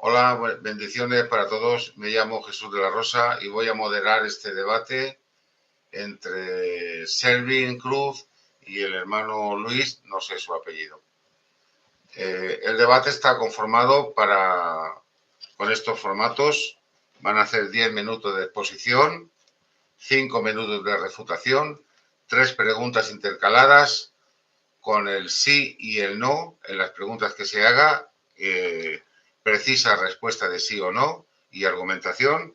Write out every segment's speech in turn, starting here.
Hola, bendiciones para todos. Me llamo Jesús de la Rosa y voy a moderar este debate entre Selvin Cruz y el hermano Luis, no sé su apellido. El debate está conformado con estos formatos. Van a hacer 10 minutos de exposición, 5 minutos de refutación, 3 preguntas intercaladas con el sí y el no en las preguntas que se haga. Precisa respuesta de sí o no y argumentación.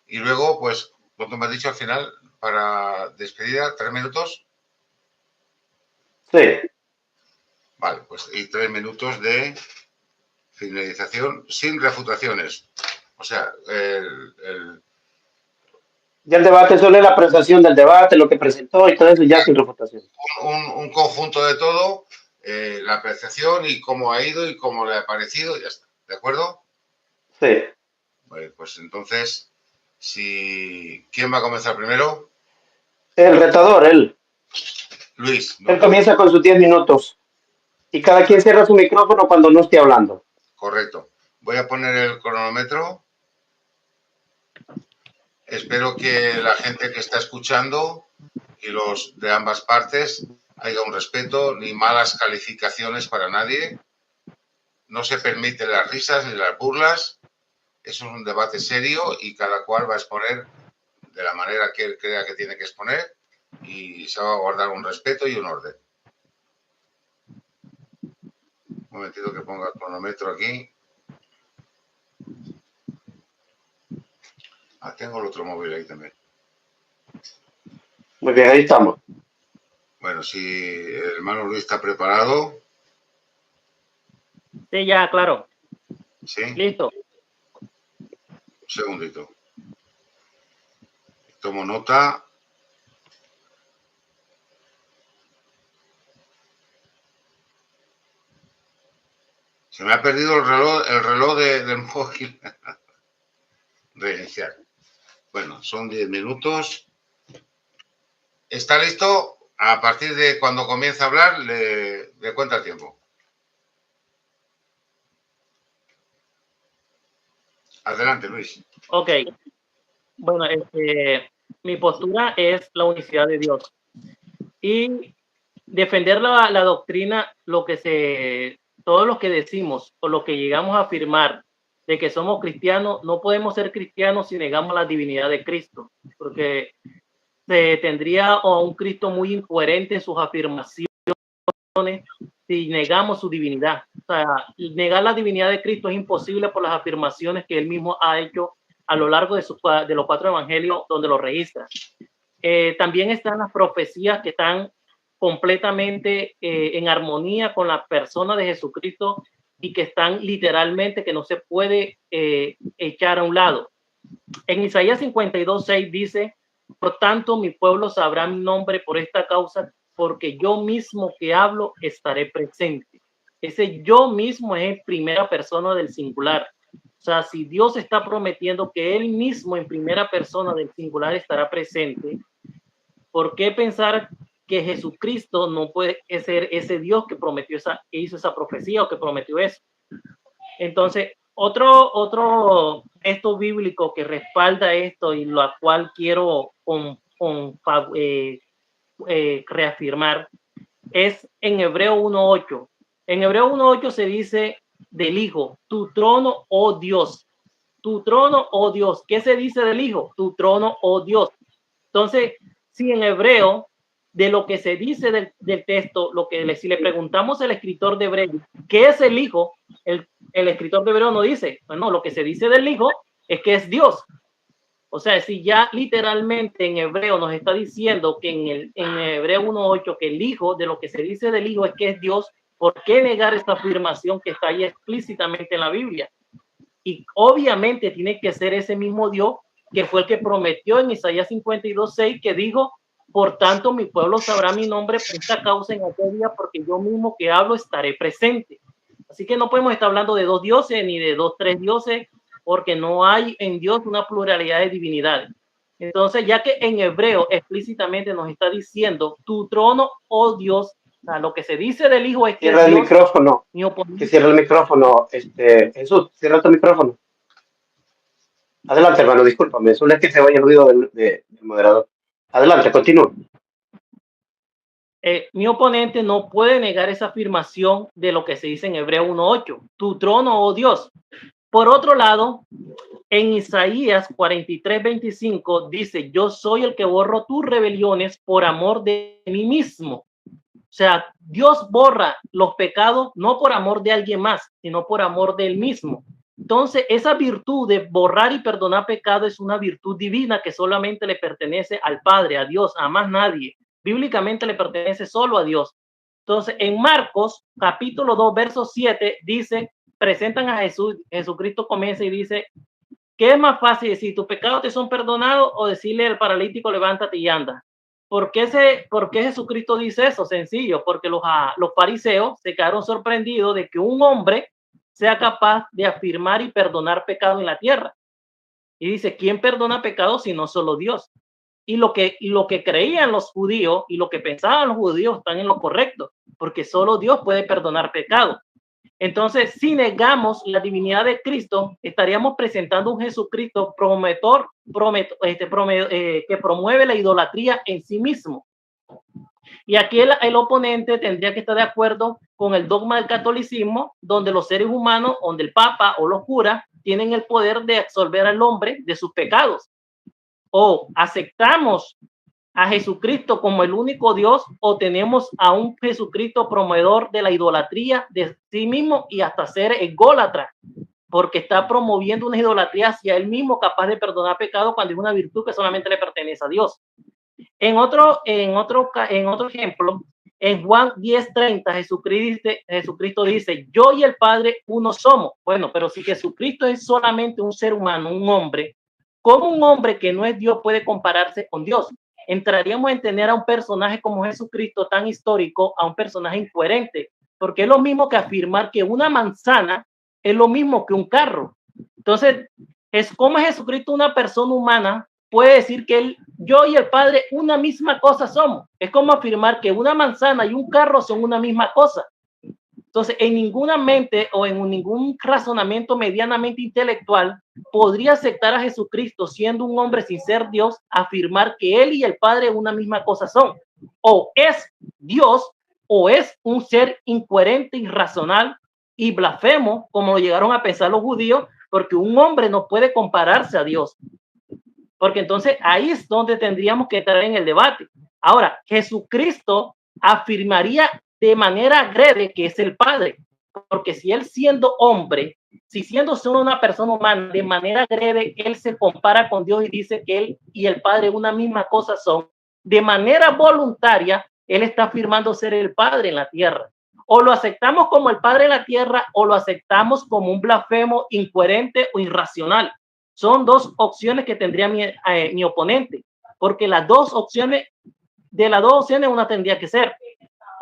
Y luego, pues, lo que me has dicho al final, para despedida, 3 minutos. Sí. Vale, pues y 3 minutos de finalización sin refutaciones. O sea, Ya el debate solo es la apreciación del debate, lo que presentó y todo eso ya sin refutación. Un conjunto de todo, la apreciación y cómo ha ido y cómo le ha parecido, ya está. ¿De acuerdo? Sí. Vale, pues entonces, ¿quién va a comenzar primero? El retador, él. Luis. Él comienza con sus 10 minutos. Y cada quien cierra su micrófono cuando no esté hablando. Correcto. Voy a poner el cronómetro. Espero que la gente que está escuchando y los de ambas partes haya un respeto, ni malas calificaciones para nadie. No se permiten las risas ni las burlas. Eso es un debate serio y cada cual va a exponer de la manera que él crea que tiene que exponer y se va a guardar un respeto y un orden. Un momentito que ponga el cronómetro aquí. Tengo el otro móvil ahí también. Muy bien, ahí estamos. Bueno, si el hermano Luis está preparado. Sí, ya, claro. Sí. Listo. Un segundito. Tomo nota. Se me ha perdido el reloj del móvil. Reiniciar. Bueno, son 10 minutos. ¿Está listo? A partir de cuando comienza a hablar, le cuenta el tiempo. Adelante, Luis. Ok. Bueno, mi postura es la unicidad de Dios. Y defender la doctrina, todo lo que decimos o lo que llegamos a afirmar de que somos cristianos, no podemos ser cristianos si negamos la divinidad de Cristo, porque se tendría a un Cristo muy incoherente en sus afirmaciones si negamos su divinidad. O sea, negar la divinidad de Cristo es imposible por las afirmaciones que él mismo ha hecho a lo largo de los 4 evangelios donde lo registra. También están las profecías que están completamente en armonía con la persona de Jesucristo y que están literalmente que no se puede echar a un lado. En Isaías 52:6 dice: por tanto mi pueblo sabrá mi nombre por esta causa, porque yo mismo que hablo estaré presente. Ese yo mismo es en primera persona del singular. O sea, si Dios está prometiendo que él mismo en primera persona del singular estará presente, ¿por qué pensar que Jesucristo no puede ser ese Dios que prometió que hizo esa profecía o que prometió eso? Entonces, otro texto bíblico que respalda esto y lo cual quiero reafirmar es en Hebreo 1:8. En Hebreo 1:8 se dice del Hijo: tu trono, oh Dios. Tu trono, oh Dios. ¿Qué se dice del Hijo? Tu trono, oh Dios. Entonces, si en hebreo, de lo que se dice del texto, si le preguntamos al escritor de Hebreo, ¿qué es el Hijo? El escritor de Hebreo no dice, bueno, lo que se dice del Hijo es que es Dios. O sea, si ya literalmente en hebreo nos está diciendo que en Hebreo 1:8 que el Hijo, de lo que se dice del Hijo es que es Dios, ¿por qué negar esta afirmación que está ahí explícitamente en la Biblia? Y obviamente tiene que ser ese mismo Dios que fue el que prometió en Isaías 52:6, que dijo: por tanto mi pueblo sabrá mi nombre por esta causa en aquel día, porque yo mismo que hablo estaré presente. Así que no podemos estar hablando de 2 dioses ni de 2, 3 dioses, porque no hay en Dios una pluralidad de divinidades. Entonces, ya que en hebreo explícitamente nos está diciendo tu trono, oh Dios, O sea, lo que se dice del Hijo es que Cierra el Dios, micrófono. mi Que oponente. cierre el micrófono. Jesús, cierra tu micrófono. Adelante, hermano, discúlpame. Solo es que se vaya el ruido del moderador. Adelante, continúa. Mi oponente no puede negar esa afirmación de lo que se dice en Hebreo 1:8, tu trono, oh Dios. Por otro lado, en Isaías 43:25 dice, yo soy el que borro tus rebeliones por amor de mí mismo. O sea, Dios borra los pecados no por amor de alguien más, sino por amor de él mismo. Entonces, esa virtud de borrar y perdonar pecado es una virtud divina que solamente le pertenece al Padre, a Dios, a más nadie. Bíblicamente le pertenece solo a Dios. Entonces, en Marcos, capítulo 2, verso 7, dice, presentan a Jesús, Jesucristo comienza y dice, ¿qué es más fácil decir, tus pecados te son perdonados o decirle al paralítico, levántate y anda? ¿Por qué Jesucristo dice eso? Sencillo, porque los fariseos se quedaron sorprendidos de que un hombre sea capaz de afirmar y perdonar pecado en la tierra. Y dice, ¿quién perdona pecado si no solo Dios? Y lo que creían los judíos y lo que pensaban los judíos están en lo correcto, porque solo Dios puede perdonar pecado. Entonces, si negamos la divinidad de Cristo, estaríamos presentando un Jesucristo que promueve la idolatría en sí mismo. Y aquí el oponente tendría que estar de acuerdo con el dogma del catolicismo, donde los seres humanos, donde el Papa o los curas tienen el poder de absolver al hombre de sus pecados. O aceptamos a Jesucristo como el único Dios o tenemos a un Jesucristo promovedor de la idolatría de sí mismo y hasta ser ególatra, porque está promoviendo una idolatría hacia él mismo capaz de perdonar pecado cuando es una virtud que solamente le pertenece a Dios. En otro ejemplo, en Juan 10:30, Jesucristo dice, yo y el Padre uno somos. Bueno, pero si Jesucristo es solamente un ser humano, un hombre, ¿cómo un hombre que no es Dios puede compararse con Dios? Entraríamos en tener a un personaje como Jesucristo tan histórico, a un personaje incoherente, porque es lo mismo que afirmar que una manzana es lo mismo que un carro. Entonces, ¿cómo es Jesucristo una persona humana? Puede decir que yo y el Padre una misma cosa somos. Es como afirmar que una manzana y un carro son una misma cosa. Entonces, en ninguna mente o en ningún razonamiento medianamente intelectual podría aceptar a Jesucristo siendo un hombre sin ser Dios, afirmar que él y el Padre una misma cosa son. O es Dios o es un ser incoherente, irracional y blasfemo, como lo llegaron a pensar los judíos, porque un hombre no puede compararse a Dios. Porque entonces ahí es donde tendríamos que entrar en el debate. Ahora, Jesucristo afirmaría de manera agrede que es el Padre, porque si él siendo hombre, si siendo solo una persona humana, de manera agrede, él se compara con Dios y dice que él y el Padre una misma cosa son, de manera voluntaria, él está afirmando ser el Padre en la tierra. O lo aceptamos como el Padre en la tierra o lo aceptamos como un blasfemo incoherente o irracional. Son dos opciones que tendría mi oponente, porque las dos opciones, de las dos opciones, una tendría que ser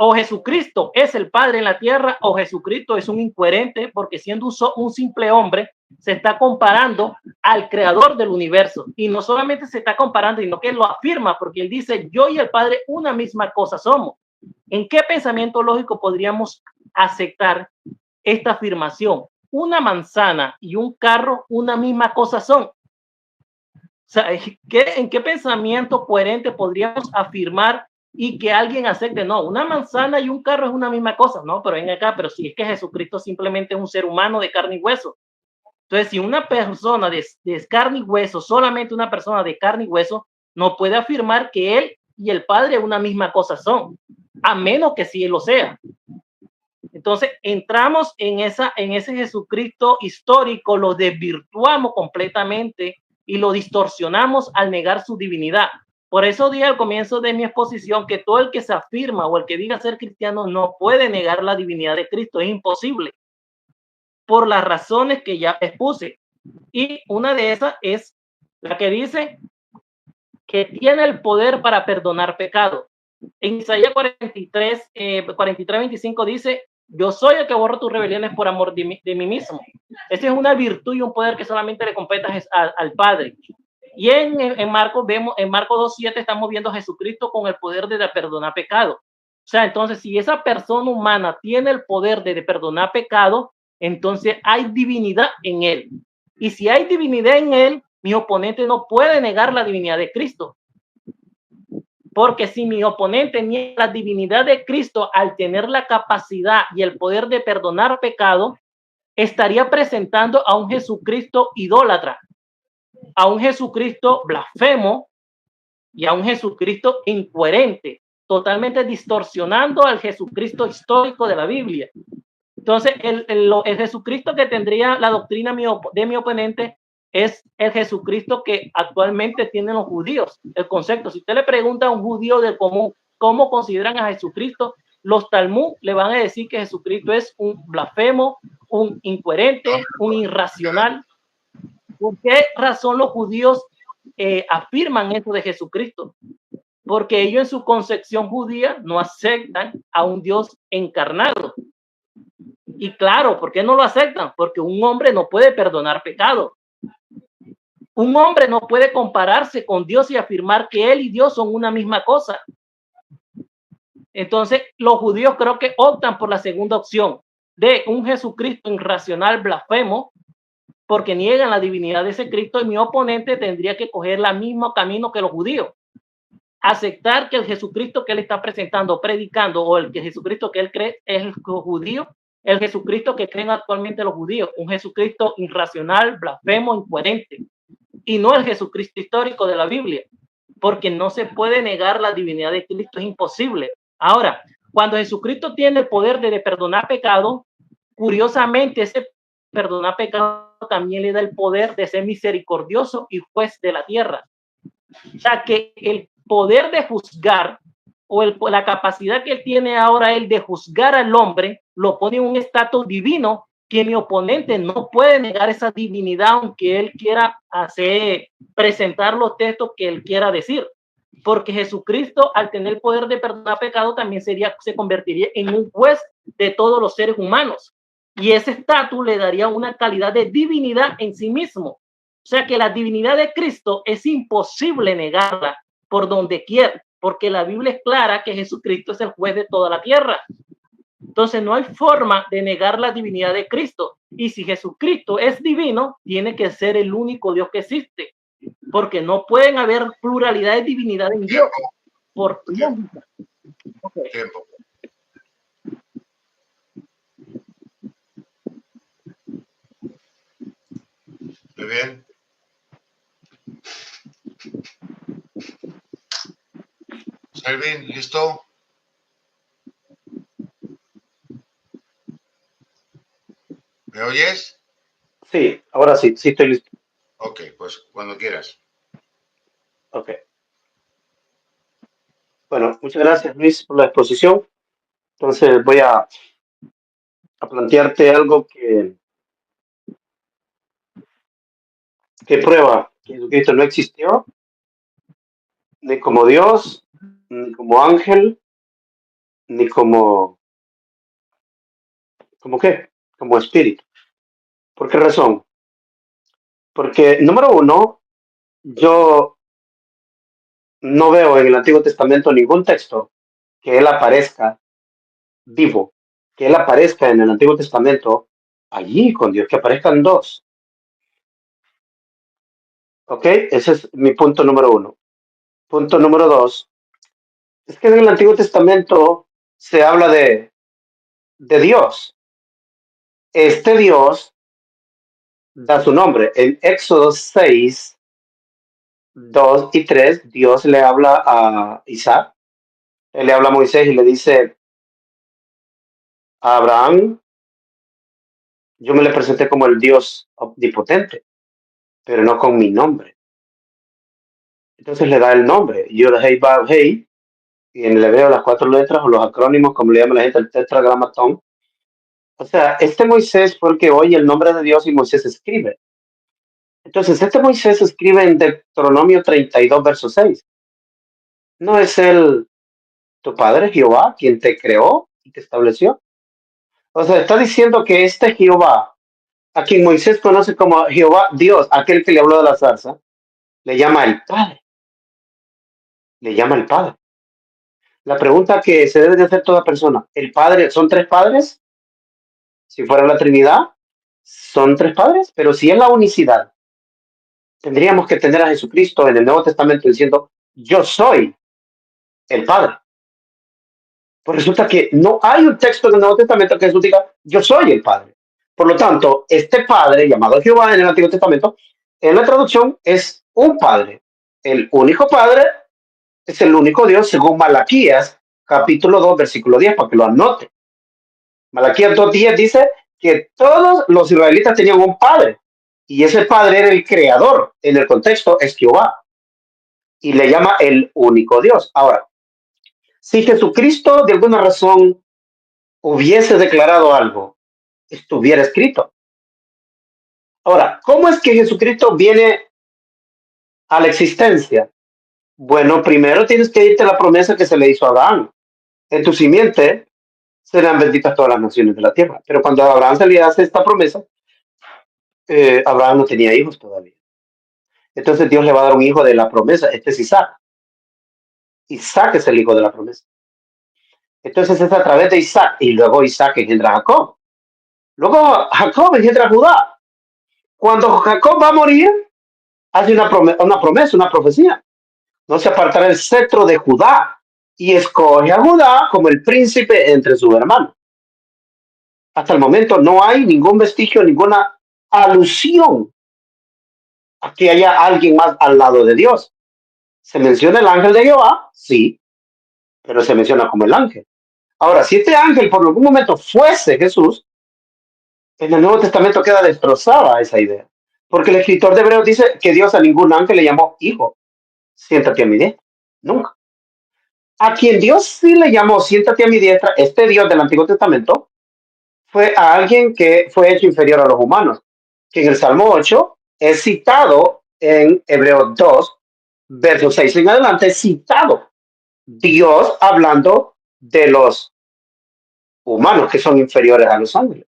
o Jesucristo es el Padre en la tierra o Jesucristo es un incoherente porque siendo un simple hombre se está comparando al creador del universo y no solamente se está comparando, sino que lo afirma porque él dice yo y el Padre una misma cosa somos. ¿En qué pensamiento lógico podríamos aceptar esta afirmación? Una manzana y un carro una misma cosa son. O sea, ¿en qué pensamiento coherente podríamos afirmar y que alguien acepte? No, una manzana y un carro es una misma cosa. No, pero ven acá, pero si es que Jesucristo simplemente es un ser humano de carne y hueso. Entonces, si una persona de carne y hueso, solamente una persona de carne y hueso, no puede afirmar que él y el Padre una misma cosa son, a menos que sí lo sea. Entonces entramos en ese Jesucristo histórico, lo desvirtuamos completamente y lo distorsionamos al negar su divinidad. Por eso dije al comienzo de mi exposición que todo el que se afirma o el que diga ser cristiano no puede negar la divinidad de Cristo, es imposible, por las razones que ya expuse. Y una de esas es la que dice que tiene el poder para perdonar pecado. En Isaías 43:25 dice, yo soy el que borro tus rebeliones por amor de mí mismo. Esa es una virtud y un poder que solamente le compete al Padre. Y en Marcos 2:7 estamos viendo a Jesucristo con el poder de perdonar pecado. O sea, entonces, si esa persona humana tiene el poder de perdonar pecado, entonces hay divinidad en él. Y si hay divinidad en él, mi oponente no puede negar la divinidad de Cristo. Porque si mi oponente niega la divinidad de Cristo al tener la capacidad y el poder de perdonar pecado, estaría presentando a un Jesucristo idólatra, a un Jesucristo blasfemo y a un Jesucristo incoherente, totalmente distorsionando al Jesucristo histórico de la Biblia. Entonces, el Jesucristo que tendría la doctrina de mi oponente es el Jesucristo que actualmente tienen los judíos. El concepto, si usted le pregunta a un judío del común cómo consideran a Jesucristo, los Talmud le van a decir que Jesucristo es un blasfemo, un incoherente, un irracional. ¿Por qué razón los judíos afirman eso de Jesucristo? Porque ellos en su concepción judía no aceptan a un Dios encarnado. Y claro, ¿por qué no lo aceptan? Porque un hombre no puede perdonar pecado. Un hombre no puede compararse con Dios y afirmar que él y Dios son una misma cosa. Entonces, los judíos creo que optan por la segunda opción de un Jesucristo irracional, blasfemo, porque niegan la divinidad de ese Cristo, y mi oponente tendría que coger el mismo camino que los judíos. Aceptar que el Jesucristo que él está presentando, predicando, o el que Jesucristo que él cree es el judío, el Jesucristo que creen actualmente los judíos, un Jesucristo irracional, blasfemo, incoherente, y no el Jesucristo histórico de la Biblia, porque no se puede negar la divinidad de Cristo, es imposible. Ahora, cuando Jesucristo tiene el poder de perdonar pecado, curiosamente ese perdonar pecado también le da el poder de ser misericordioso y juez de la tierra. O sea que el poder de juzgar o la capacidad que él tiene ahora él de juzgar al hombre lo pone en un estatus divino que mi oponente no puede negar esa divinidad aunque él quiera presentar los textos que él quiera decir, porque Jesucristo al tener el poder de perdonar pecado también se convertiría en un juez de todos los seres humanos, y ese estatus le daría una calidad de divinidad en sí mismo. O sea que la divinidad de Cristo es imposible negarla por donde quiera, porque la Biblia es clara que Jesucristo es el juez de toda la tierra. Entonces no hay forma de negar la divinidad de Cristo. Y si Jesucristo es divino, tiene que ser el único Dios que existe, porque no pueden haber pluralidad de divinidad en Dios. Por Tiempo. Okay. Tiempo. Muy bien. Selvin, ¿listo? ¿Me oyes? Sí, ahora sí, sí estoy listo. Ok, pues cuando quieras. Ok. Bueno, muchas gracias Luis por la exposición. Entonces voy a plantearte algo que prueba que Jesucristo no existió, ni como Dios, ni como ángel, ni como qué, como espíritu. ¿Por qué razón? Porque, número uno, yo no veo en el Antiguo Testamento ningún texto que él aparezca vivo, que él aparezca en el Antiguo Testamento allí con Dios, que aparezcan dos. ¿Ok? Ese es mi punto número uno. Punto número dos, es que en el Antiguo Testamento se habla de Dios. Este Dios da su nombre. En Éxodo 6, 2 y 3, Dios le habla a Isaac, él le habla a Moisés y le dice a Abraham, yo me le presenté como el Dios omnipotente, pero no con mi nombre. Entonces le da el nombre, Yod Hei Vav Hei, y en el hebreo las 4 letras o los acrónimos, como le llama la gente, el tetragramatón. O sea, este Moisés fue el que oye el nombre de Dios y Moisés escribe. Entonces, este Moisés escribe en Deuteronomio 32, verso 6. ¿No es él tu padre, Jehová, quien te creó y te estableció? O sea, está diciendo que este Jehová, a quien Moisés conoce como Jehová, Dios, aquel que le habló de la zarza, le llama el Padre. Le llama el Padre. La pregunta que se debe de hacer toda persona, ¿el Padre, son tres padres? Si fuera la Trinidad, son tres padres, pero si es la unicidad, tendríamos que tener a Jesucristo en el Nuevo Testamento diciendo, yo soy el Padre. Pues resulta que no hay un texto del Nuevo Testamento que Jesús diga, yo soy el Padre. Por lo tanto, este Padre llamado Jehová en el Antiguo Testamento, en la traducción es un Padre. El único Padre es el único Dios según Malaquías, capítulo 2, versículo 10, para que lo anote. Malaquías 2:10 dice que todos los israelitas tenían un Padre y ese Padre era el Creador. En el contexto es Jehová y le llama el único Dios. Ahora, si Jesucristo de alguna razón hubiese declarado algo, estuviera escrito. Ahora, ¿cómo es que Jesucristo viene a la existencia? Bueno, primero tienes que irte a la promesa que se le hizo a Abraham. En tu simiente serán benditas todas las naciones de la tierra. Pero cuando a Abraham se le hace esta promesa, Abraham no tenía hijos todavía. Entonces Dios le va a dar un hijo de la promesa. Este es Isaac. Isaac es el hijo de la promesa. Entonces es a través de Isaac. Y luego Isaac engendra a Jacob. Luego Jacob engendra a Judá. Cuando Jacob va a morir, hace una promesa, una profecía. No se apartará el cetro de Judá. Y escoge a Judá como el príncipe entre sus hermanos. Hasta el momento no hay ningún vestigio, ninguna alusión a que haya alguien más al lado de Dios. ¿Se menciona el ángel de Jehová? Sí, pero se menciona como el ángel. Ahora, si este ángel por algún momento fuese Jesús, en el Nuevo Testamento queda destrozada esa idea. Porque el escritor de Hebreos dice que Dios a ningún ángel le llamó hijo. Siéntate a mi diestra. Nunca. A quien Dios sí le llamó siéntate a mi diestra, este Dios del Antiguo Testamento, fue a alguien que fue hecho inferior a los humanos, que en el Salmo 8 es citado en Hebreos 2, versos 6 en adelante, es citado Dios hablando de los humanos que son inferiores a los ángeles.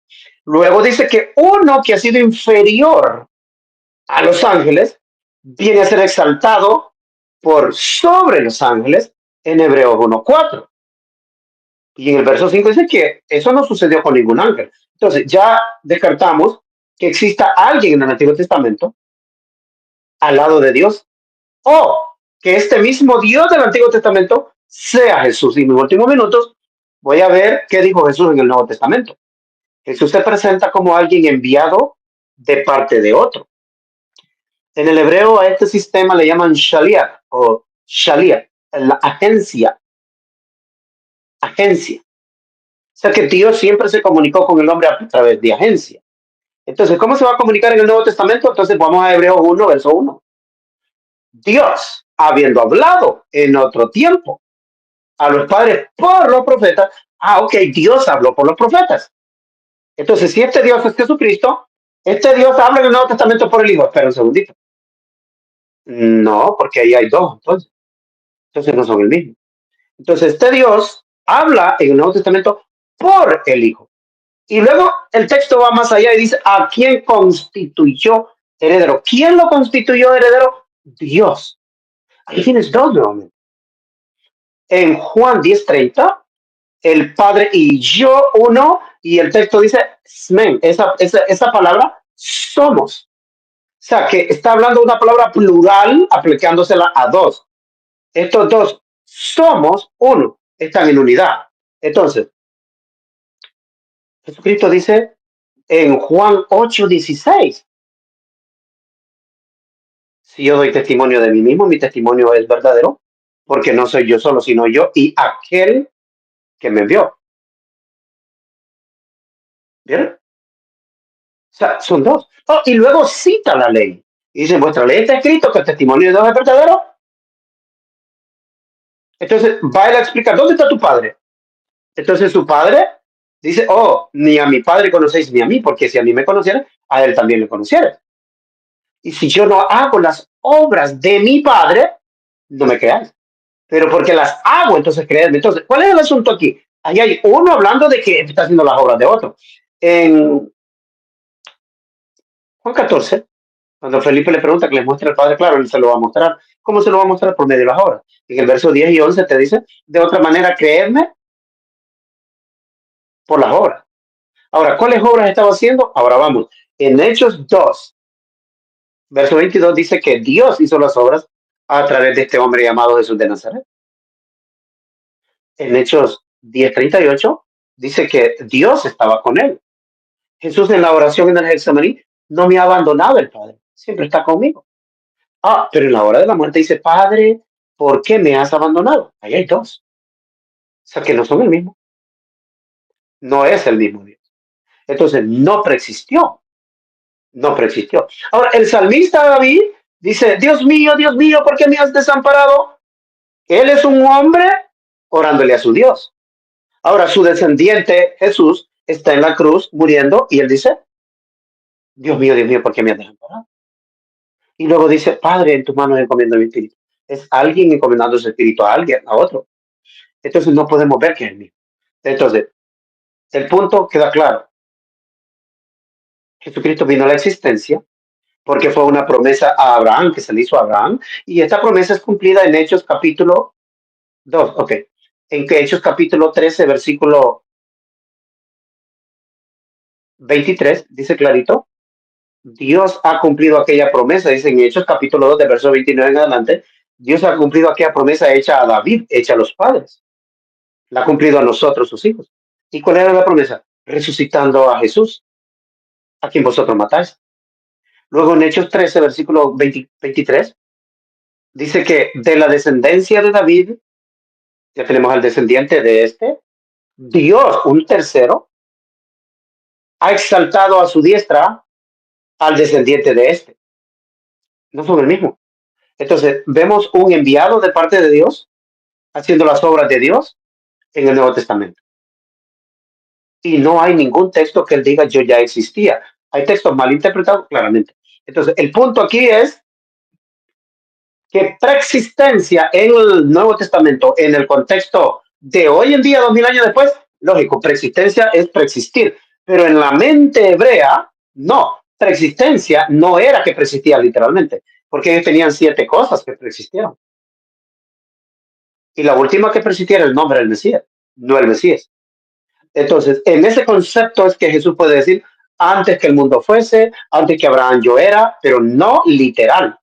Luego dice que uno que ha sido inferior a los ángeles viene a ser exaltado por sobre los ángeles en Hebreos 1:4. Y en el verso 5 dice que eso no sucedió con ningún ángel. Entonces ya descartamos que exista alguien en el Antiguo Testamento al lado de Dios o que este mismo Dios del Antiguo Testamento sea Jesús. Y en mis últimos minutos voy a ver qué dijo Jesús en el Nuevo Testamento. Jesús se presenta como alguien enviado de parte de otro. En el hebreo a este sistema le llaman shaliach o shaliach, la agencia. Agencia. O sea que Dios siempre se comunicó con el hombre a través de agencia. Entonces, ¿cómo se va a comunicar en el Nuevo Testamento? Entonces vamos a Hebreos 1, verso 1. Dios, habiendo hablado en otro tiempo a los padres por los profetas, ok, Dios habló por los profetas. Entonces, si este Dios es Jesucristo, este Dios habla en el Nuevo Testamento por el Hijo. Espera un segundito. No, porque ahí hay dos, entonces no son el mismo. Entonces, este Dios habla en el Nuevo Testamento por el Hijo. Y luego el texto va más allá y dice, ¿a quién constituyó heredero? ¿Quién lo constituyó heredero? Dios. Ahí tienes dos nuevamente. En Juan 10:30, el Padre y yo uno, y el texto dice, smen, esa palabra, somos. O sea, que está hablando de una palabra plural aplicándosela a dos. Estos dos somos uno, están en unidad. Entonces, Jesucristo dice en Juan 8:16, si yo doy testimonio de mí mismo, mi testimonio es verdadero, porque no soy yo solo, sino yo y aquel que me envió. ¿Vieron? O sea, son dos. Oh, y luego cita la ley. Y dice, en vuestra ley está escrito que el testimonio de Dios es verdadero. Entonces, va a explicar, ¿dónde está tu padre? Entonces su padre dice, oh, ni a mi padre conocéis ni a mí, porque si a mí me conocieran, a él también le conocieran. Y si yo no hago las obras de mi padre, no me creáis. Pero porque las hago, entonces creedme. Entonces, ¿cuál es el asunto aquí? Ahí hay uno hablando de que está haciendo las obras de otro. En Juan 14, Cuando Felipe le pregunta que le muestre al Padre, claro, él se lo va a mostrar. ¿Cómo se lo va a mostrar? Por medio de las obras. En el verso 10 y 11 te dice, de otra manera, creedme por las obras. Ahora, ¿cuáles obras estaba haciendo? Ahora vamos. En Hechos 2, verso 22 dice que Dios hizo las obras a través de este hombre llamado Jesús de Nazaret. En Hechos 10:38 dice que Dios estaba con él. Jesús en la oración en el Getsemaní no me ha abandonado el Padre, siempre está conmigo. Ah, pero en la hora de la muerte dice, Padre, ¿por qué me has abandonado? Ahí hay dos. O sea que no son el mismo. No es el mismo Dios. Entonces no preexistió. No preexistió. Ahora, el salmista David dice, Dios mío, ¿por qué me has desamparado? Él es un hombre orándole a su Dios. Ahora, su descendiente Jesús está en la cruz muriendo y él dice, Dios mío, ¿por qué me has desamparado? Y luego dice, Padre, en tus manos encomiendo mi espíritu. Es alguien encomendando su espíritu a alguien, a otro. Entonces no podemos ver que es el mismo. Entonces, el punto queda claro. Jesucristo vino a la existencia porque fue una promesa a Abraham, que se le hizo a Abraham, y esta promesa es cumplida en Hechos capítulo 2, ok. En que Hechos capítulo 13, versículo 23, dice clarito, Dios ha cumplido aquella promesa, dice en Hechos capítulo 2, de verso 29 en adelante, Dios ha cumplido aquella promesa hecha a David, hecha a los padres. La ha cumplido a nosotros, sus hijos. ¿Y cuál era la promesa? Resucitando a Jesús, a quien vosotros matáis. Luego en Hechos 13, versículo 23, dice que de la descendencia de David, ya tenemos al descendiente de este, Dios, un tercero, ha exaltado a su diestra al descendiente de este. No son el mismo. Entonces, vemos un enviado de parte de Dios haciendo las obras de Dios en el Nuevo Testamento. Y no hay ningún texto que él diga yo ya existía. Hay textos mal interpretados claramente. Entonces, el punto aquí es que preexistencia en el Nuevo Testamento, en el contexto de hoy en día, 2000 años después, lógico, preexistencia es preexistir, pero en la mente hebrea, no, preexistencia no era que preexistía literalmente, porque ellos tenían 7 cosas que preexistieron. Y la última que preexistiera era el nombre del Mesías, no el Mesías. Entonces, en ese concepto es que Jesús puede decir, antes que el mundo fuese, antes que Abraham yo era, pero no literal,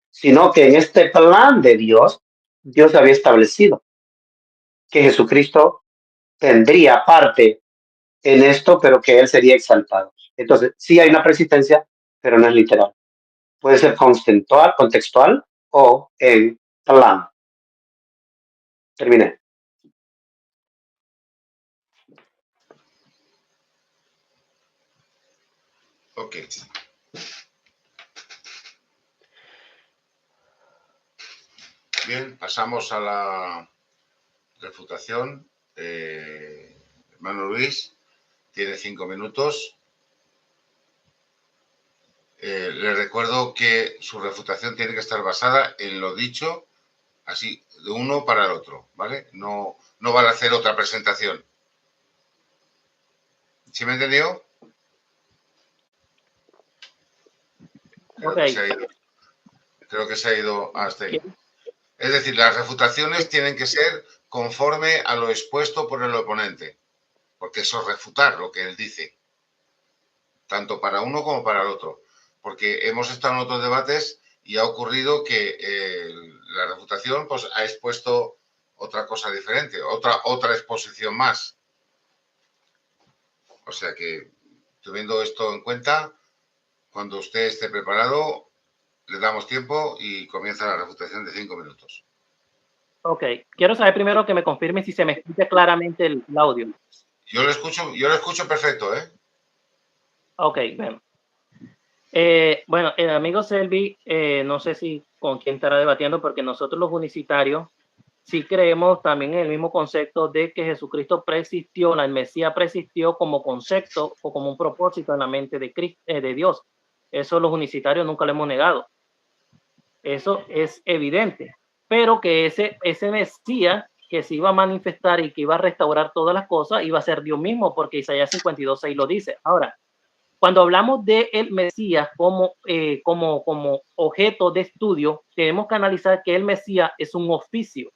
sino que en este plan de Dios, Dios había establecido que Jesucristo tendría parte en esto, pero que él sería exaltado. Entonces, sí hay una persistencia, pero no es literal. Puede ser contextual o en plan. Terminé. Ok. Bien, pasamos a la refutación. Hermano Luis, tiene 5 minutos. Le recuerdo que su refutación tiene que estar basada en lo dicho, así, de uno para el otro, ¿vale? No vale hacer otra presentación. ¿Sí me entendió? Okay. Creo que se ha ido hasta ahí. Es decir, las refutaciones tienen que ser conforme a lo expuesto por el oponente, porque eso es refutar lo que él dice, tanto para uno como para el otro. Porque hemos estado en otros debates y ha ocurrido que la refutación pues, ha expuesto otra cosa diferente, otra exposición más. O sea que, teniendo esto en cuenta, cuando usted esté preparado, le damos tiempo y comienza la refutación de 5 minutos. Ok, quiero saber primero que me confirme si se me escucha claramente el audio. Yo lo escucho perfecto, ¿eh? Ok, bueno. Bueno, el amigo Selvi, no sé si con quién estará debatiendo, porque nosotros los unicitarios sí creemos también en el mismo concepto de que Jesucristo preexistió, el Mesías preexistió como concepto o como un propósito en la mente de Dios. Eso los unicitarios nunca lo hemos negado. Eso es evidente. Pero que ese Mesías que se iba a manifestar y que iba a restaurar todas las cosas iba a ser Dios mismo, porque Isaías 52:6 lo dice. Ahora, cuando hablamos de el Mesías como objeto de estudio, tenemos que analizar que el Mesías es un oficio.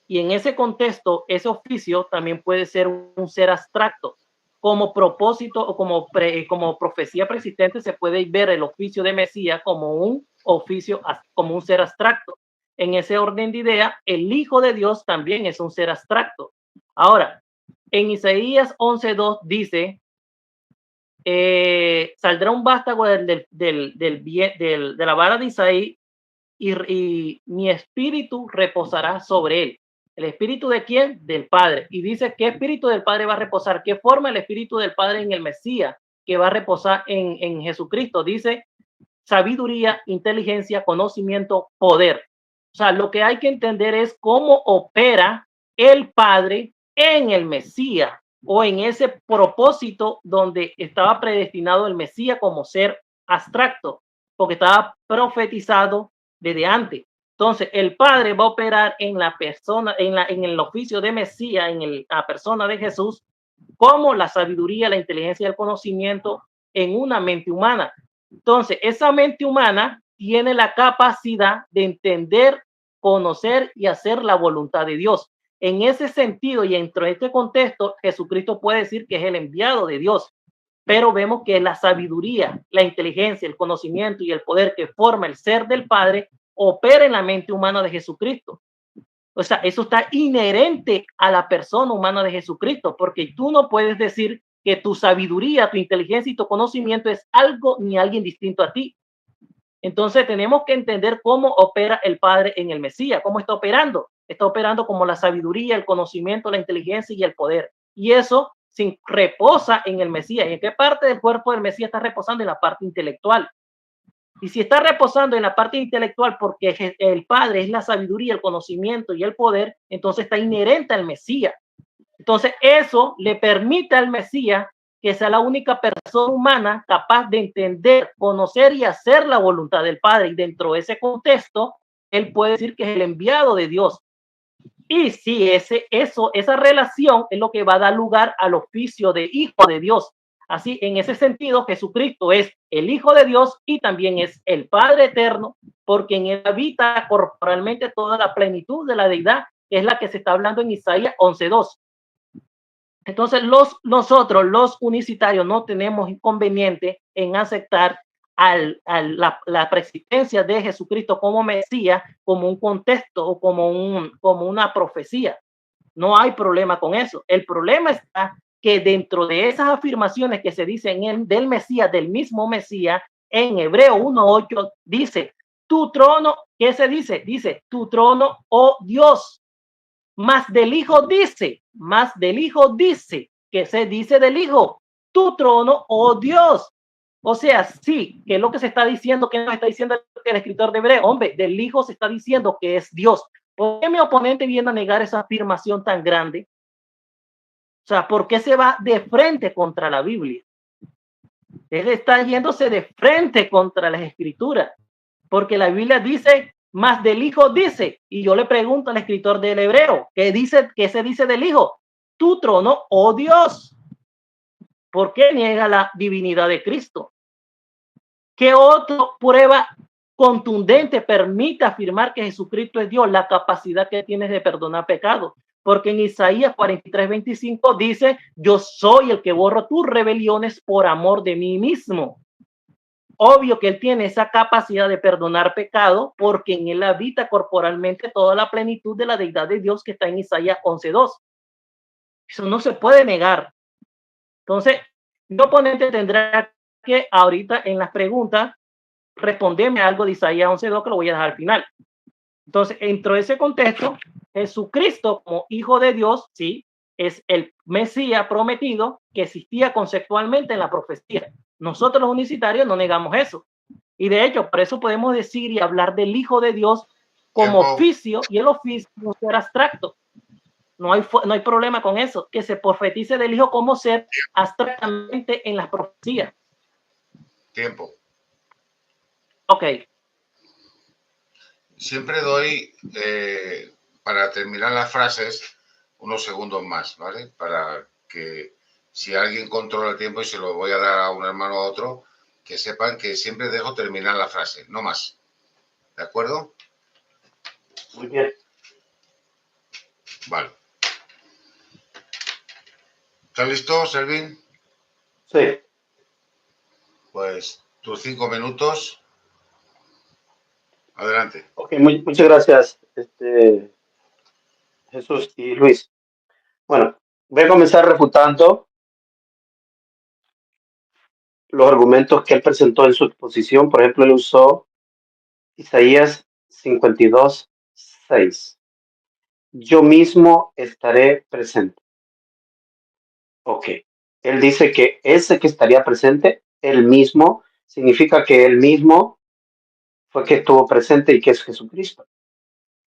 Y en ese contexto, ese oficio también puede ser un ser abstracto. Como propósito o como profecía persistente, se puede ver el oficio de Mesías como un oficio, como un ser abstracto. En ese orden de idea, el Hijo de Dios también es un ser abstracto. Ahora, en Isaías 11:2 dice, saldrá un vástago de la vara de Isaí y mi espíritu reposará sobre él. ¿El espíritu de quién? Del Padre. Y dice, ¿qué espíritu del Padre va a reposar? ¿Qué forma el espíritu del Padre en el Mesías que va a reposar en Jesucristo? Dice, sabiduría, inteligencia, conocimiento, poder. O sea, lo que hay que entender es cómo opera el Padre en el Mesías o en ese propósito donde estaba predestinado el Mesías como ser abstracto, porque estaba profetizado desde antes. Entonces, el Padre va a operar en la persona, en el oficio de Mesías, en la persona de Jesús, como la sabiduría, la inteligencia y el conocimiento en una mente humana. Entonces, esa mente humana tiene la capacidad de entender, conocer y hacer la voluntad de Dios. En ese sentido y dentro de este contexto, Jesucristo puede decir que es el enviado de Dios, pero vemos que la sabiduría, la inteligencia, el conocimiento y el poder que forma el ser del Padre opera en la mente humana de Jesucristo. O sea, eso está inherente a la persona humana de Jesucristo, porque tú no puedes decir que tu sabiduría, tu inteligencia y tu conocimiento es algo ni alguien distinto a ti. Entonces tenemos que entender cómo opera el Padre en el Mesías, cómo está operando. Está operando como la sabiduría, el conocimiento, la inteligencia y el poder. Y eso reposa en el Mesías. ¿Y en qué parte del cuerpo del Mesías está reposando? En la parte intelectual. Y si está reposando en la parte intelectual porque el Padre es la sabiduría, el conocimiento y el poder, entonces está inherente al Mesías. Entonces eso le permite al Mesías que sea la única persona humana capaz de entender, conocer y hacer la voluntad del Padre. Y dentro de ese contexto, él puede decir que es el enviado de Dios. Y si esa relación es lo que va a dar lugar al oficio de hijo de Dios. Así, en ese sentido, Jesucristo es el Hijo de Dios y también es el Padre eterno, porque en él habita corporalmente toda la plenitud de la deidad, que es la que se está hablando en Isaías 11:2. Entonces, nosotros, los unicitarios, no tenemos inconveniente en aceptar la preexistencia de Jesucristo como Mesías, como un contexto o como una profecía. No hay problema con eso. El problema está que dentro de esas afirmaciones que se dicen del Mesías, del mismo Mesías, en Hebreo 1:8 dice, tu trono, ¿qué se dice? Dice, tu trono, oh Dios. Más del Hijo dice, que se dice del Hijo, tu trono, oh Dios. O sea, sí, que es lo que se está diciendo, que nos está diciendo el escritor de Hebreo, hombre, del Hijo se está diciendo que es Dios. ¿Por qué mi oponente viene a negar esa afirmación tan grande? O sea, ¿por qué se va de frente contra la Biblia? Él está yéndose de frente contra las escrituras, porque la Biblia dice, más del Hijo dice, y yo le pregunto al escritor del Hebreo, ¿qué se dice del Hijo? Tu trono, oh Dios. ¿Por qué niega la divinidad de Cristo? ¿Qué otra prueba contundente permite afirmar que Jesucristo es Dios? La capacidad que tienes de perdonar pecados. Porque en Isaías 43:25 dice, yo soy el que borro tus rebeliones por amor de mí mismo. Obvio que él tiene esa capacidad de perdonar pecado porque en él habita corporalmente toda la plenitud de la deidad de Dios que está en Isaías 11:2. Eso no se puede negar. Entonces, mi oponente tendrá que ahorita en las preguntas responderme algo de Isaías 11:2 que lo voy a dejar al final. Entonces, dentro de ese contexto, Jesucristo como Hijo de Dios, sí, es el Mesías prometido que existía conceptualmente en la profecía. Nosotros los unicitarios no negamos eso. Y de hecho, por eso podemos decir y hablar del Hijo de Dios como oficio, y el oficio no ser abstracto. No hay problema con eso, que se profetice del Hijo como ser abstractamente en las profecías. Tiempo. Ok. Siempre doy, para terminar las frases, unos segundos más, ¿vale? Para que si alguien controla el tiempo, y se lo voy a dar a un hermano o a otro, que sepan que siempre dejo terminar la frase, no más. ¿De acuerdo? Muy bien. Vale. ¿Estás listo, Selvin? Sí. Pues tus 5 minutos. Adelante. Ok, muchas gracias, Jesús y Luis. Bueno, voy a comenzar refutando los argumentos que él presentó en su exposición. Por ejemplo, él usó Isaías 52:6. Yo mismo estaré presente. Ok. Él dice que ese que estaría presente, él mismo, significa que él mismo fue que estuvo presente y que es Jesucristo.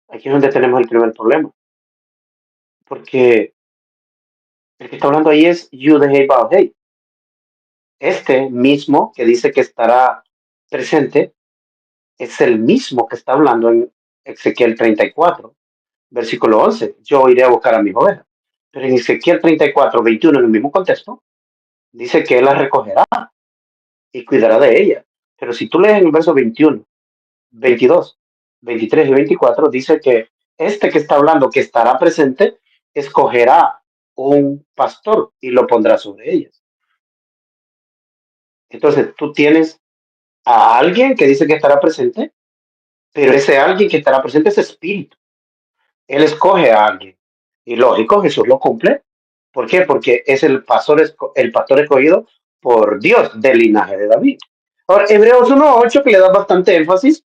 Aquí es donde tenemos el primer problema. Porque el que está hablando ahí es Yudhei Bauhei. Este mismo que dice que estará presente es el mismo que está hablando en Ezequiel 34, versículo 11. Yo iré a buscar a mis ovejas. Pero en Ezequiel 34:21, en el mismo contexto, dice que él las recogerá y cuidará de ellas. Pero si tú lees en el verso 21, 22, 23 y 24, dice que este que está hablando, que estará presente, escogerá un pastor y lo pondrá sobre ellas. Entonces tú tienes a alguien que dice que estará presente, pero ese alguien que estará presente es espíritu. Él escoge a alguien. Y lógico, Jesús lo cumple. ¿Por qué? Porque es el pastor escogido por Dios del linaje de David. Ahora, Hebreos 1:8, que le da bastante énfasis,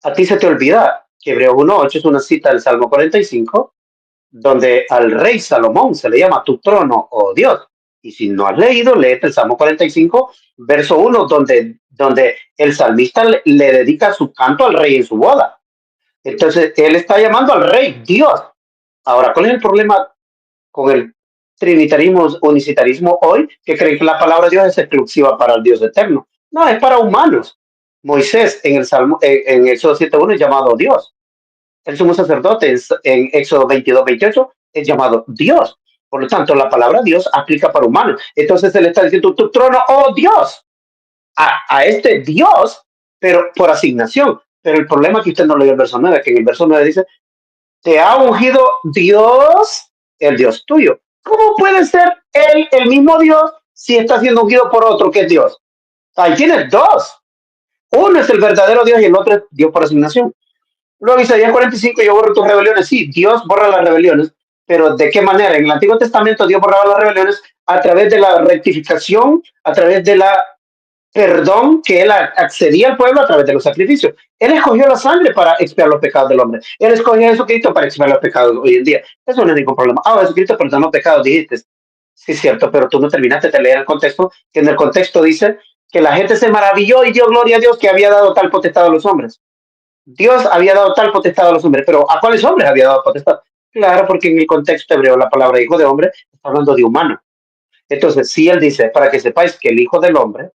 a ti se te olvida que Hebreos 1:8 es una cita del Salmo 45, donde al rey Salomón se le llama tu trono, oh Dios. Y si no has leído, léete el Salmo 45, verso 1, donde el salmista le dedica su canto al rey en su boda. Entonces, él está llamando al rey Dios. Ahora, ¿cuál es el problema con el trinitarismo, unicitarismo hoy? Que creen que la palabra Dios es exclusiva para el Dios eterno. No, es para humanos. Moisés en el Salmo, en Éxodo 7:1 es llamado Dios. El sumo sacerdote en Éxodo 22:28 es llamado Dios. Por lo tanto, la palabra Dios aplica para humanos. Entonces él está diciendo tu trono, oh Dios, a este Dios, pero por asignación. Pero el problema es que usted no leyó el verso 9, que en el verso 9 dice, te ha ungido Dios, el Dios tuyo. ¿Cómo puede ser él el mismo Dios si está siendo ungido por otro que es Dios? Ahí tienes dos. Uno es el verdadero Dios y el otro es Dios por asignación. Luego Isaías 45, yo borro tus rebeliones. Sí, Dios borra las rebeliones, pero ¿de qué manera? En el Antiguo Testamento Dios borraba las rebeliones a través de la rectificación, a través de la perdón que él accedía al pueblo a través de los sacrificios. Él escogió la sangre para expiar los pecados del hombre. Él escogió a Jesucristo para expiar los pecados hoy en día. Eso no es ningún problema. Jesucristo perdonó pecados, dijiste. Sí, es cierto, pero tú no terminaste de leer el contexto, que en el contexto dice que la gente se maravilló y dio gloria a Dios que había dado tal potestad a los hombres. Dios había dado tal potestad a los hombres, pero ¿a cuáles hombres había dado potestad? Claro, porque en el contexto hebreo la palabra hijo de hombre está hablando de humano. Entonces, si él dice, para que sepáis que el hijo del hombre,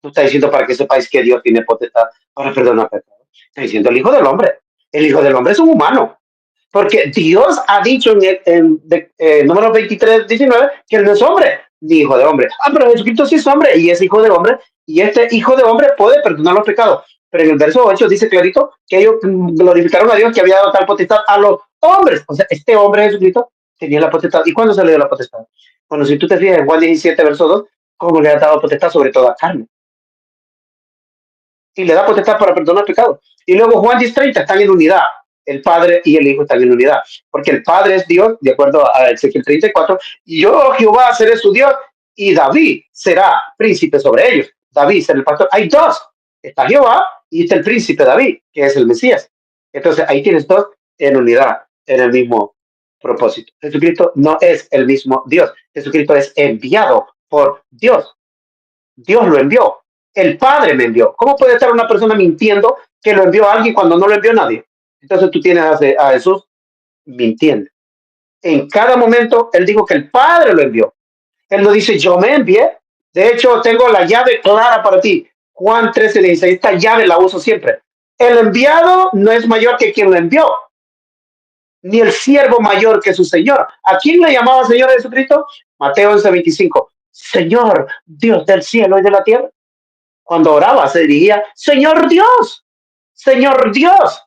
tú estás diciendo para que sepáis que Dios tiene potestad para perdonar pecados. Está diciendo el hijo del hombre. El hijo del hombre es un humano. Porque Dios ha dicho número 23:19 que él no es hombre ni hijo de hombre. Pero Jesucristo sí es hombre y es hijo de hombre. Y este hijo de hombre puede perdonar los pecados. Pero en el verso 8 dice clarito que ellos glorificaron a Dios que había dado tal potestad a los hombres. O sea, este hombre Jesucristo tenía la potestad. ¿Y cuándo se le dio la potestad? Bueno, si tú te fijas en Juan 17, verso 2, ¿cómo le ha dado potestad sobre toda carne? Y le da potestad para perdonar pecados. Y luego Juan 10:30 están en unidad. El Padre y el Hijo están en unidad. Porque el Padre es Dios, de acuerdo a Ezequiel 34, y yo, Jehová, seré su Dios, y David será príncipe sobre ellos. David será el pastor. Hay dos. Está Jehová y está el príncipe David, que es el Mesías. Entonces ahí tienes dos en unidad, en el mismo propósito. Jesucristo no es el mismo Dios. Jesucristo es enviado por Dios. Dios lo envió. El Padre me envió. ¿Cómo puede estar una persona mintiendo que lo envió a alguien cuando no lo envió a nadie? Entonces tú tienes a Jesús mintiendo. En cada momento él dijo que el Padre lo envió. Él no dice yo me envié. De hecho, tengo la llave clara para ti. Juan 13:16. Esta llave la uso siempre. El enviado no es mayor que quien lo envió. ni el siervo mayor que su Señor. ¿A quién le llamaba Señor Jesucristo? Mateo 11:25. Señor, Dios del cielo y de la tierra. Cuando oraba se dirigía, Señor Dios, Señor Dios.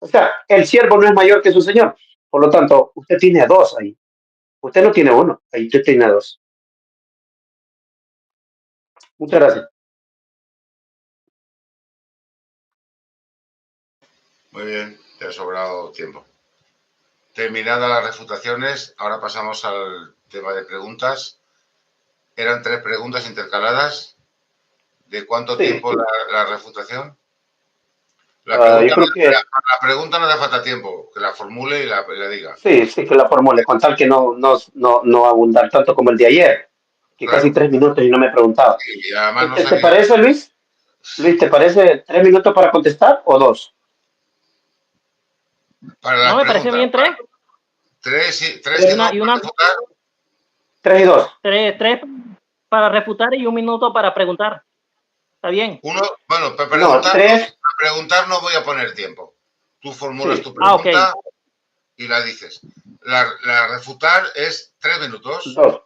O sea, el siervo no es mayor que su Señor. Por lo tanto, usted tiene dos ahí. Usted no tiene uno, ahí usted tiene dos. Muchas gracias. Muy bien, te ha sobrado tiempo. Terminadas las refutaciones, ahora pasamos al tema de preguntas. Eran 3 preguntas intercaladas. ¿De cuánto Sí. tiempo la refutación? Yo creo que La pregunta no da falta tiempo, que la formule y la diga. sí, que la formule, con tal que no abundar tanto como el de ayer, que Claro. casi 3 minutos y no me preguntaba. Y además no ¿Te parece, Luis? Luis, ¿te parece 3 minutos para contestar o 2? Para no, me parece bien 3. 3 y una, 3 y 2. 3 para refutar y 1 minuto para preguntar. ¿Está bien? Bueno, para preguntar no voy a poner tiempo. Tú formulas tu pregunta y la dices. La refutar es 3 minutos. 2.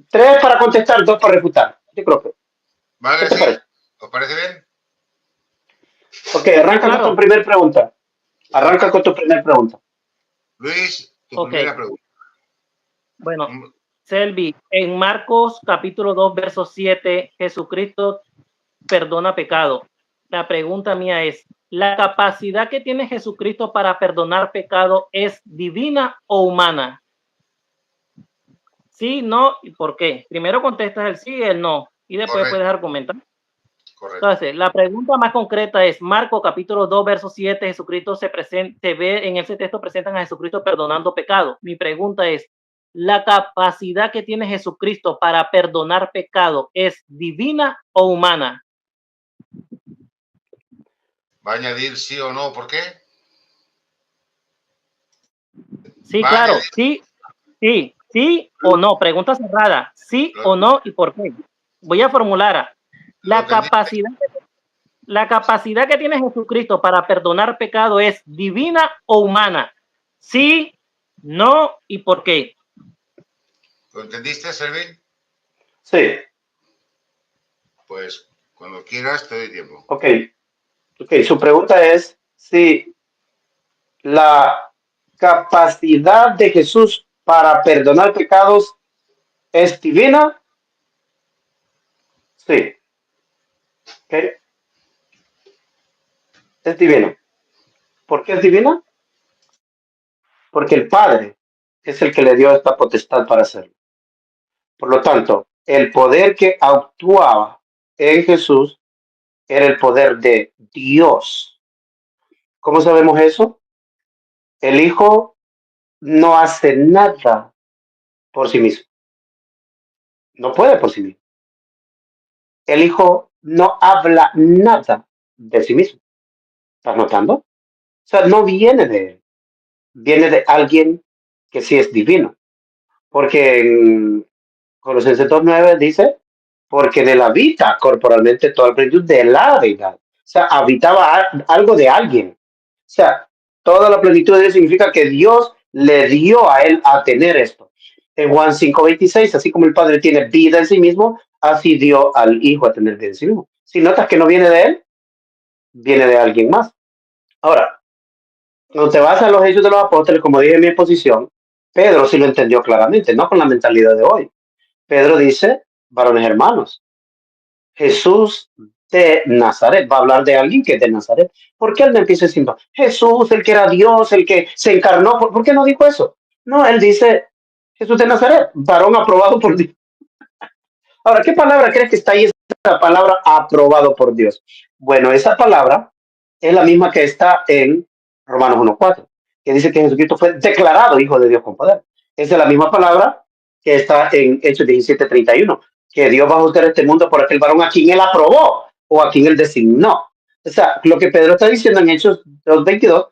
3 para contestar, 2 para refutar. Yo creo que. ¿Vale? ¿Qué te parece? ¿Os parece bien? Ok, arranca con tu primera pregunta. Arranca con tu primera pregunta. Luis, tu primera pregunta. Bueno, Selvi, en Marcos capítulo 2, verso 7, Jesucristo perdona pecado. La pregunta mía es, ¿la capacidad que tiene Jesucristo para perdonar pecado es divina o humana? Sí, no, ¿y por qué? Primero contestas el sí y el no, y después puedes argumentar. Correcto. Entonces, la pregunta más concreta es, Marcos capítulo 2, verso 7, Jesucristo se ve en ese texto, presentan a Jesucristo perdonando pecado. Mi pregunta es, ¿la capacidad que tiene Jesucristo para perdonar pecado es divina o humana? ¿Va a añadir sí o no? ¿Por qué? Sí, claro. Sí o no. Pregunta cerrada. Sí o no y por qué. Voy a formular. La capacidad que tiene Jesucristo para perdonar pecado es divina o humana. Sí, no y por qué. ¿Lo entendiste, Selvin? Sí. Pues cuando quieras te doy tiempo. Ok, su pregunta es si la capacidad de Jesús para perdonar pecados es divina. Sí. Okay. Es divina. ¿Por qué es divina? Porque el Padre es el que le dio esta potestad para hacerlo. Por lo tanto, el poder que actuaba en Jesús era el poder de Dios. ¿Cómo sabemos eso? El Hijo no hace nada por sí mismo. No puede por sí mismo. El Hijo no habla nada de sí mismo. ¿Estás notando? O sea, no viene de él. Viene de alguien que sí es divino. Porque en Colosenses 2:9 dice, porque en él habita corporalmente toda la plenitud de la deidad. O sea, habitaba algo de alguien. O sea, toda la plenitud de Dios significa que Dios le dio a él a tener esto. En Juan 5:26, así como el Padre tiene vida en sí mismo, así dio al Hijo a tener vida en sí mismo. Si notas que no viene de él, viene de alguien más. Ahora, cuando te vas a los Hechos de los Apóstoles, como dije en mi exposición, Pedro sí lo entendió claramente, no con la mentalidad de hoy. Pedro dice, varones hermanos, Jesús de Nazaret, va a hablar de alguien que es de Nazaret. ¿Por qué él no empieza diciendo, Jesús, el que era Dios, el que se encarnó? ¿Por qué no dijo eso? No, él dice, Jesús de Nazaret, varón aprobado por Dios. Ahora, ¿qué palabra crees que está ahí? Esa palabra aprobado por Dios. Bueno, esa palabra es la misma que está en Romanos 1:4, que dice que Jesucristo fue declarado Hijo de Dios con poder. Esa es la misma palabra que está en Hechos 17:31, que Dios va a juzgar este mundo por aquel varón a quien él aprobó o a quien él designó. O sea, lo que Pedro está diciendo en Hechos 2:22,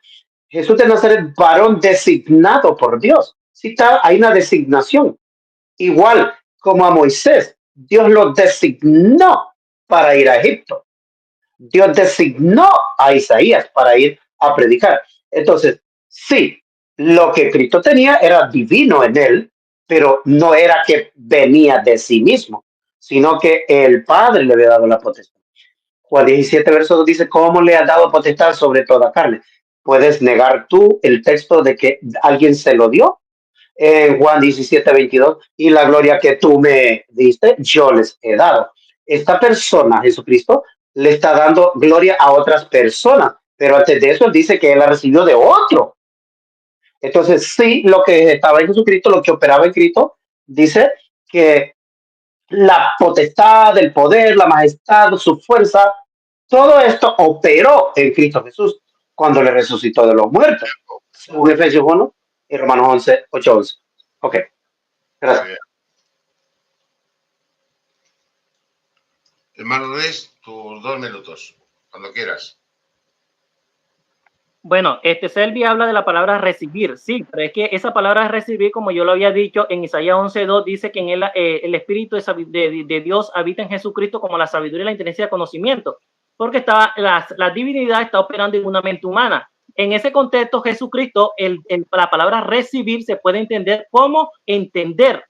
Jesús de Nazaret, varón designado por Dios. Sí, hay una designación. Igual como a Moisés, Dios lo designó para ir a Egipto. Dios designó a Isaías para ir a predicar. Entonces, sí, Lo que Cristo tenía era divino en él, pero no era que venía de sí mismo, sino que el Padre le había dado la potestad. Juan 17, verso 2 dice, ¿cómo le ha dado potestad sobre toda carne? ¿Puedes negar tú el texto de que alguien se lo dio? En Juan 17, 22, y la gloria que tú me diste, yo les he dado. Esta persona, Jesucristo, le está dando gloria a otras personas, pero antes de eso él dice que él la recibió de otro. Entonces, sí, lo que estaba en Jesucristo, lo que operaba en Cristo, dice que la potestad, el poder, la majestad, su fuerza, todo esto operó en Cristo Jesús cuando le resucitó de los muertos. Según Efesios 1 y Romanos 11, 8, 11. Ok, gracias. Muy bien. Hermano Luis, tus 2 minutos, cuando quieras. Bueno, Selvi habla de la palabra recibir, sí, pero es que esa palabra recibir, como yo lo había dicho en Isaías 11:2, dice que en él, el Espíritu de Dios habita en Jesucristo como la sabiduría, la inteligencia y el conocimiento, porque la divinidad está operando en una mente humana. En ese contexto, Jesucristo, la palabra recibir se puede entender como entender.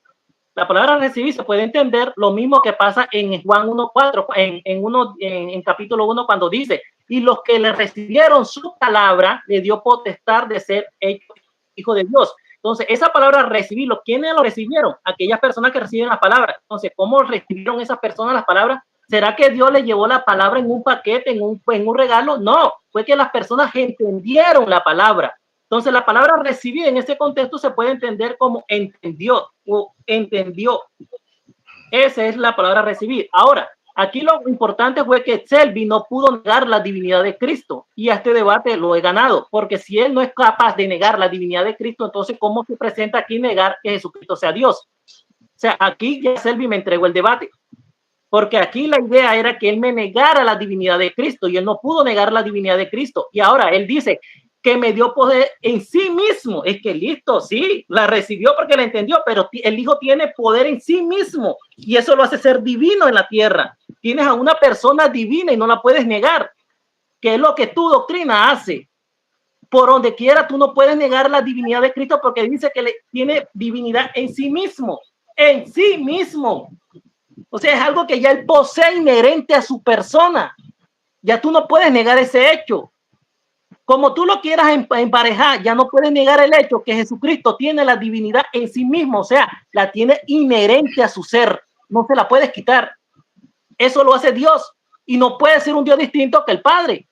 La palabra recibir se puede entender lo mismo que pasa en Juan 1:4, en capítulo 1, cuando dice, y los que le recibieron su palabra, le dio potestad de ser hecho hijo de Dios. Entonces, esa palabra recibir, ¿quiénes lo recibieron? Aquellas personas que reciben las palabras. Entonces, ¿cómo recibieron esas personas las palabras? ¿Será que Dios les llevó la palabra en un paquete, en un regalo? No, fue que las personas entendieron la palabra. Entonces, la palabra recibir en ese contexto se puede entender como entendió o entendió. Esa es la palabra recibir. Ahora, aquí lo importante fue que Selby no pudo negar la divinidad de Cristo, y a este debate lo he ganado, porque si él no es capaz de negar la divinidad de Cristo, entonces ¿cómo se presenta aquí negar que Jesucristo sea Dios? O sea, aquí ya Selby me entregó el debate, porque aquí la idea era que él me negara la divinidad de Cristo, y él no pudo negar la divinidad de Cristo. Y ahora él dice que me dio poder en sí mismo. Es que listo, sí, la recibió porque la entendió, pero el Hijo tiene poder en sí mismo, y eso lo hace ser divino en la tierra. Tienes a una persona divina y no la puedes negar, que es lo que tu doctrina hace. Por donde quiera tú no puedes negar la divinidad de Cristo, porque dice que tiene divinidad en sí mismo, en sí mismo. O sea, es algo que ya él posee inherente a su persona. Ya tú no puedes negar ese hecho. Como tú lo quieras emparejar, ya no puedes negar el hecho que Jesucristo tiene la divinidad en sí mismo. O sea, la tiene inherente a su ser. No se la puedes quitar. Eso lo hace Dios. Y no puede ser un Dios distinto que el Padre.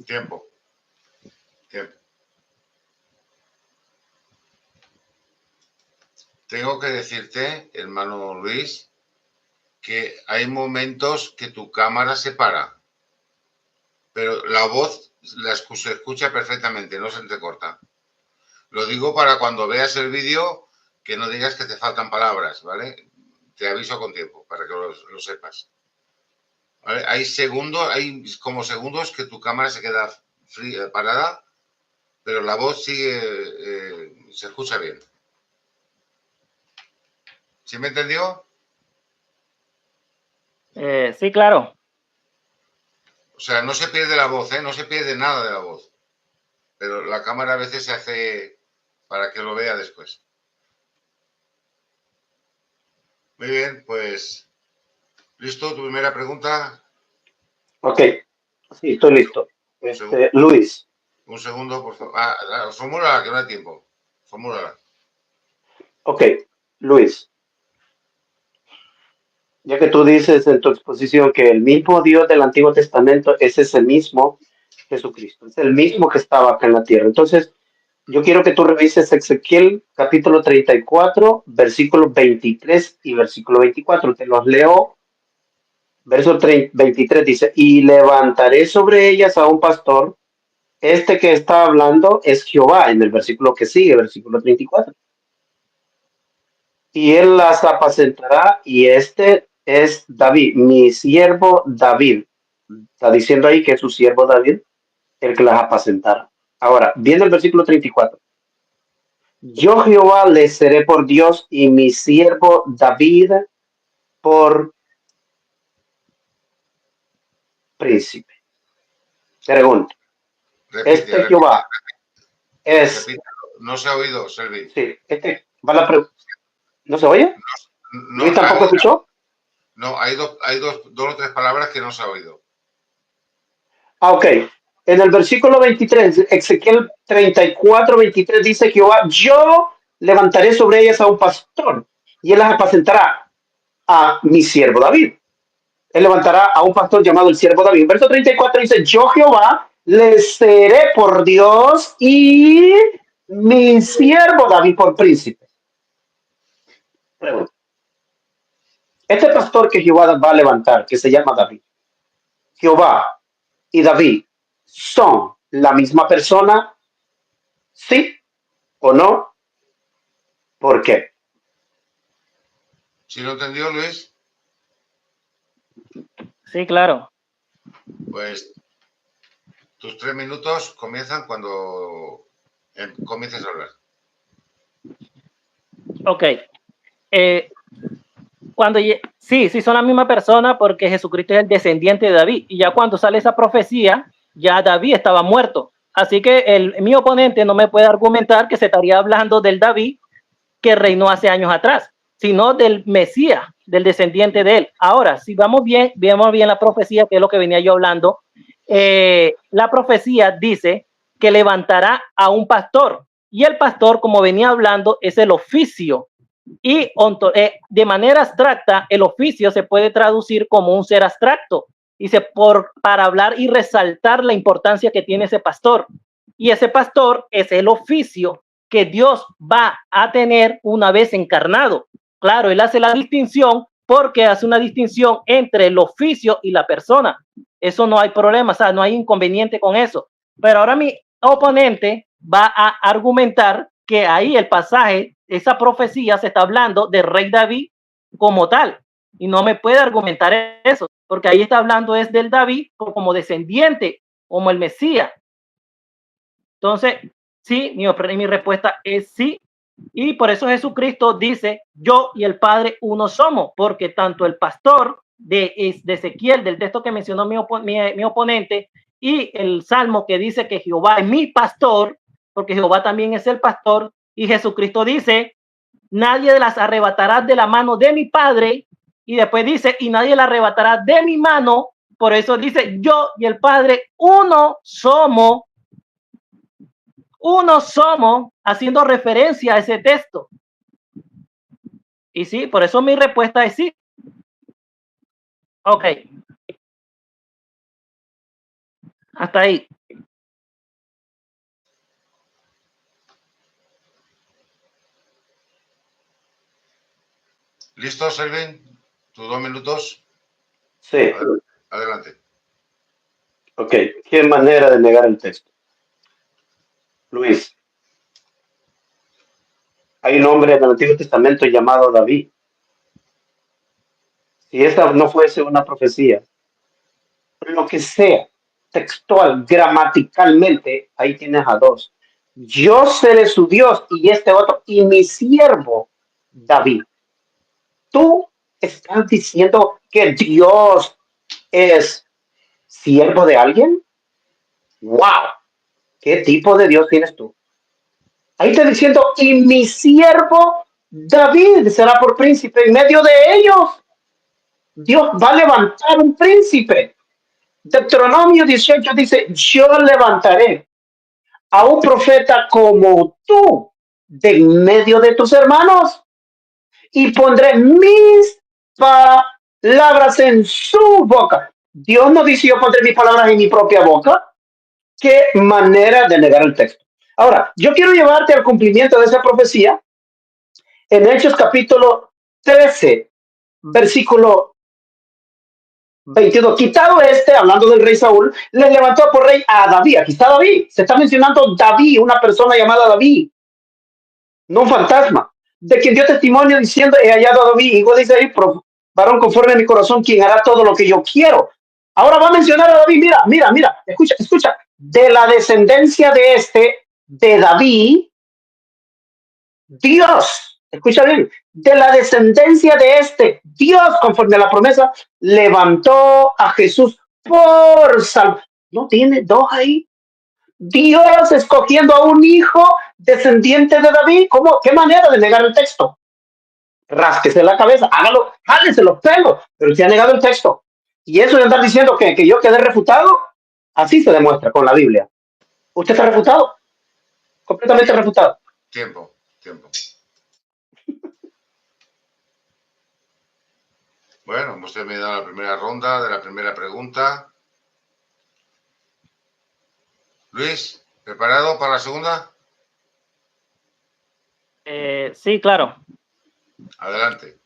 Tiempo. Tengo que decirte, hermano Luis, que hay momentos que tu cámara se para, pero la voz se escucha perfectamente, no se te corta. Lo digo para cuando veas el vídeo, que no digas que te faltan palabras, ¿vale? Te aviso con tiempo, para que lo sepas. ¿Vale? Hay como segundos que tu cámara se queda parada, pero la voz sigue, se escucha bien. ¿Sí me entendió? Sí, claro. O sea, no se pierde la voz, ¿eh? No se pierde nada de la voz. Pero la cámara a veces se hace para que lo vea después. Muy bien, pues... ¿Listo? ¿Tu primera pregunta? Ok, sí, estoy listo. Luis. Un segundo, por favor. Formúlala, que no hay tiempo. Formúlala. Ok, Luis. Ya que tú dices en tu exposición que el mismo Dios del Antiguo Testamento ese es el mismo Jesucristo, es el mismo que estaba acá en la tierra. Entonces, yo quiero que tú revises Ezequiel capítulo 34, versículos 23 y versículo 24. Te los leo. Verso 23 dice, y levantaré sobre ellas a un pastor. Este que está hablando es Jehová en el versículo que sigue, versículo 34. Y él las apacentará, y este es David, mi siervo David. Está diciendo ahí que es su siervo David el que las apacentará. Ahora, viene el versículo 34. Yo Jehová les seré por Dios y mi siervo David por príncipe. Pregunto, Repite, Jehová, es... Repítelo. No se ha oído, Selvin. Sí, va la pregunta. ¿No se oye? No, ¿Luis tampoco escuchó? No, hay dos o tres palabras que no se ha oído. Ok. En el versículo 23, Ezequiel 34, 23 dice Jehová, yo levantaré sobre ellas a un pastor y él las apacentará a mi siervo David. Él levantará a un pastor llamado el siervo David. Verso 34 dice, yo Jehová les seré por Dios y mi siervo David por príncipe. Pregunta. Este pastor que Jehová va a levantar, que se llama David, Jehová y David, ¿son la misma persona? ¿Sí o no? ¿Por qué? ¿Sí lo entendió, Luis? Sí, claro. Pues tus 3 minutos comienzan cuando comiences a hablar. Ok. Sí, son la misma persona porque Jesucristo es el descendiente de David. Y ya cuando sale esa profecía, ya David estaba muerto. Así que mi oponente no me puede argumentar que se estaría hablando del David que reinó hace años atrás, sino del Mesías, del descendiente de él. Ahora, si vemos bien la profecía, que es lo que venía yo hablando, la profecía dice que levantará a un pastor. Y el pastor, como venía hablando, es el oficio. Y de manera abstracta, el oficio se puede traducir como un ser abstracto. Dice, para hablar y resaltar la importancia que tiene ese pastor. Y ese pastor es el oficio que Dios va a tener una vez encarnado. Claro, él hace la distinción porque hace una distinción entre el oficio y la persona. Eso no hay problema, o sea, no hay inconveniente con eso. Pero ahora mi oponente va a argumentar que ahí el pasaje, esa profecía se está hablando de rey David como tal. Y no me puede argumentar eso, porque ahí está hablando es del David como descendiente, como el Mesías. Entonces, sí, mi respuesta es sí. Y por eso Jesucristo dice, yo y el Padre uno somos, porque tanto el pastor de Ezequiel, del texto que mencionó mi oponente, y el salmo que dice que Jehová es mi pastor, porque Jehová también es el pastor, y Jesucristo dice, nadie las arrebatará de la mano de mi Padre, y después dice, y nadie la arrebatará de mi mano. Por eso dice, yo y el Padre uno somos, haciendo referencia a ese texto. Y sí, por eso mi respuesta es sí. Ok. Hasta ahí. ¿Listo, Selvin? ¿Tus 2 minutos? Sí. Adelante. Ok. ¿Qué manera de negar el texto? Luis. Hay un hombre en el Antiguo Testamento llamado David. Si esa no fuese una profecía, lo que sea, textual, gramaticalmente, ahí tienes a dos. Yo seré su Dios y este otro, y mi siervo David. Tú estás diciendo que Dios es siervo de alguien. ¡Wow! ¿Qué tipo de Dios tienes tú? Ahí está diciendo, y mi siervo David será por príncipe en medio de ellos. Dios va a levantar un príncipe. Deuteronomio 18 dice, yo levantaré a un profeta como tú de en medio de tus hermanos y pondré mis palabras en su boca. Dios no dice yo pondré mis palabras en mi propia boca. Qué manera de negar el texto. Ahora, yo quiero llevarte al cumplimiento de esa profecía en Hechos capítulo 13, versículo 22. Quitado hablando del rey Saúl, le levantó por rey a David. Aquí está David. Se está mencionando David, una persona llamada David, no un fantasma, de quien dio testimonio diciendo, he hallado a David, hijo de Isaí, varón conforme a mi corazón, quien hará todo lo que yo quiero. Ahora va a mencionar a David. Mira, escucha. De la descendencia de David, Dios, escucha bien, de la descendencia de Dios, conforme a la promesa, levantó a Jesús por salvación. ¿No tiene dos ahí? Dios escogiendo a un hijo descendiente de David. ¿Cómo? ¿Qué manera de negar el texto? Rásquese la cabeza, hágalo, jálese los pelos, pero usted ha negado el texto. Y eso de andar diciendo que yo quedé refutado, así se demuestra con la Biblia. Usted está refutado, completamente refutado. Tiempo. Bueno, hemos terminado la primera ronda de la primera pregunta. Luis, ¿preparado para la segunda? Sí, claro. Adelante.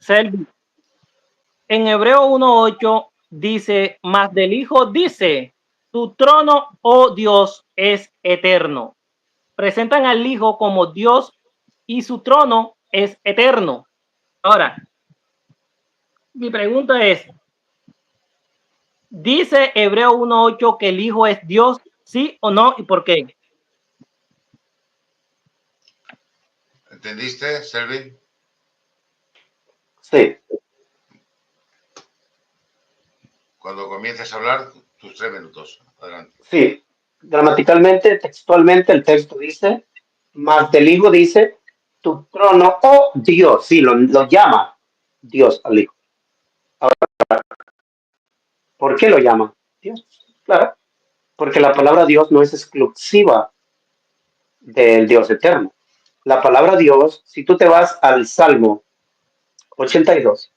Selvi, en Hebreo 1:8 dice, más del Hijo dice, tu trono, oh Dios, es eterno. Presentan al Hijo como Dios y su trono es eterno. Ahora, mi pregunta es, ¿dice Hebreo 1:8 que el Hijo es Dios, sí o no, y por qué? ¿Entendiste, Selvin? Sí. Cuando comiences a hablar, tus 3 minutos. Adelante. Sí, gramaticalmente, textualmente, el texto dice, más del Hijo dice, tu trono, oh Dios, sí, lo llama Dios al Hijo. Ahora, ¿por qué lo llama Dios? Claro, porque la palabra Dios no es exclusiva del Dios eterno. La palabra Dios, si tú te vas al Salmo 82,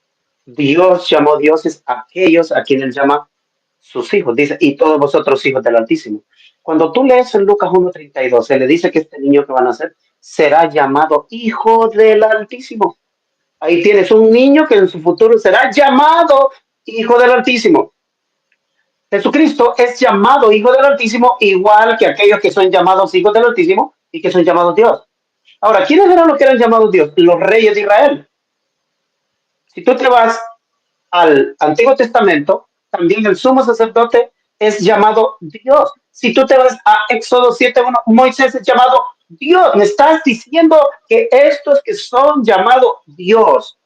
Dios llamó dioses a aquellos a quienes llama sus hijos, dice, y todos vosotros hijos del Altísimo. Cuando tú lees en Lucas 1:32, se le dice que este niño que van a nacer será llamado hijo del Altísimo. Ahí tienes un niño que en su futuro será llamado hijo del Altísimo. Jesucristo es llamado hijo del Altísimo igual que aquellos que son llamados hijos del Altísimo y que son llamados Dios. Ahora, ¿quiénes eran los que eran llamados Dios? Los reyes de Israel. Si tú te vas al Antiguo Testamento, también el sumo sacerdote es llamado Dios. Si tú te vas a Éxodo 7:1, Moisés es llamado Dios. Me estás diciendo que estos que son llamados Dios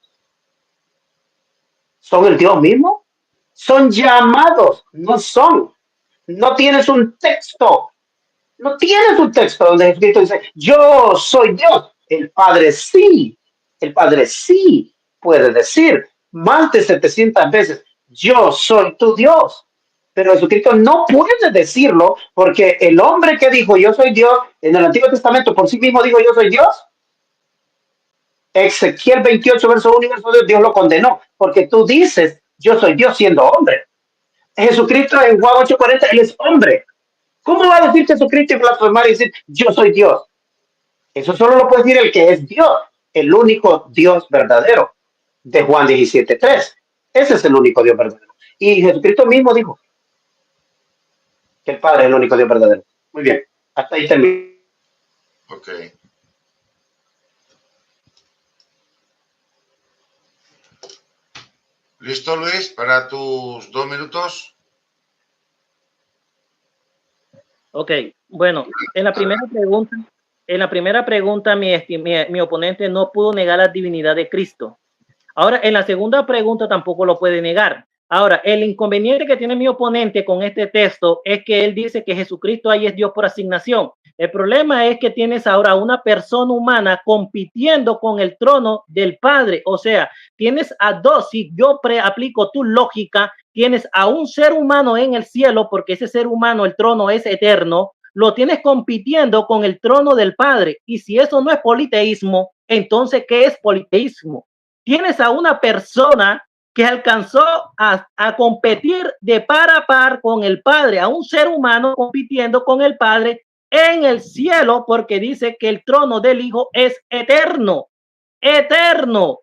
son el Dios mismo. Son llamados, no son. No tienes un texto. No tienes un texto donde Jesucristo dice, yo soy Dios. El Padre sí puede decir más de 700 veces, yo soy tu Dios. Pero Jesucristo no puede decirlo porque el hombre que dijo yo soy Dios en el Antiguo Testamento por sí mismo dijo yo soy Dios. Ezequiel 28, verso 1 y verso 2, Dios lo condenó porque tú dices yo soy Dios siendo hombre. Jesucristo en Juan 8:40, él es hombre. ¿Cómo va a decir Jesucristo y blasfemar y decir yo soy Dios? Eso solo lo puede decir el que es Dios, el único Dios verdadero de Juan 17:3. Ese es el único Dios verdadero. Y Jesucristo mismo dijo que el Padre es el único Dios verdadero. Muy bien, hasta ahí termino. Ok. ¿Listo, Luis, para tus 2 minutos? Ok, bueno, en la primera pregunta mi oponente no pudo negar la divinidad de Cristo. Ahora, en la segunda pregunta tampoco lo puede negar. Ahora, el inconveniente que tiene mi oponente con este texto es que él dice que Jesucristo ahí es Dios por asignación. El problema es que tienes ahora una persona humana compitiendo con el trono del Padre. O sea, tienes a dos, si yo aplico tu lógica, tienes a un ser humano en el cielo, porque ese ser humano, el trono es eterno, lo tienes compitiendo con el trono del Padre. Y si eso no es politeísmo, entonces, ¿qué es politeísmo? Tienes a una persona que alcanzó a competir de par a par con el Padre, a un ser humano compitiendo con el Padre en el cielo, porque dice que el trono del Hijo es eterno, eterno.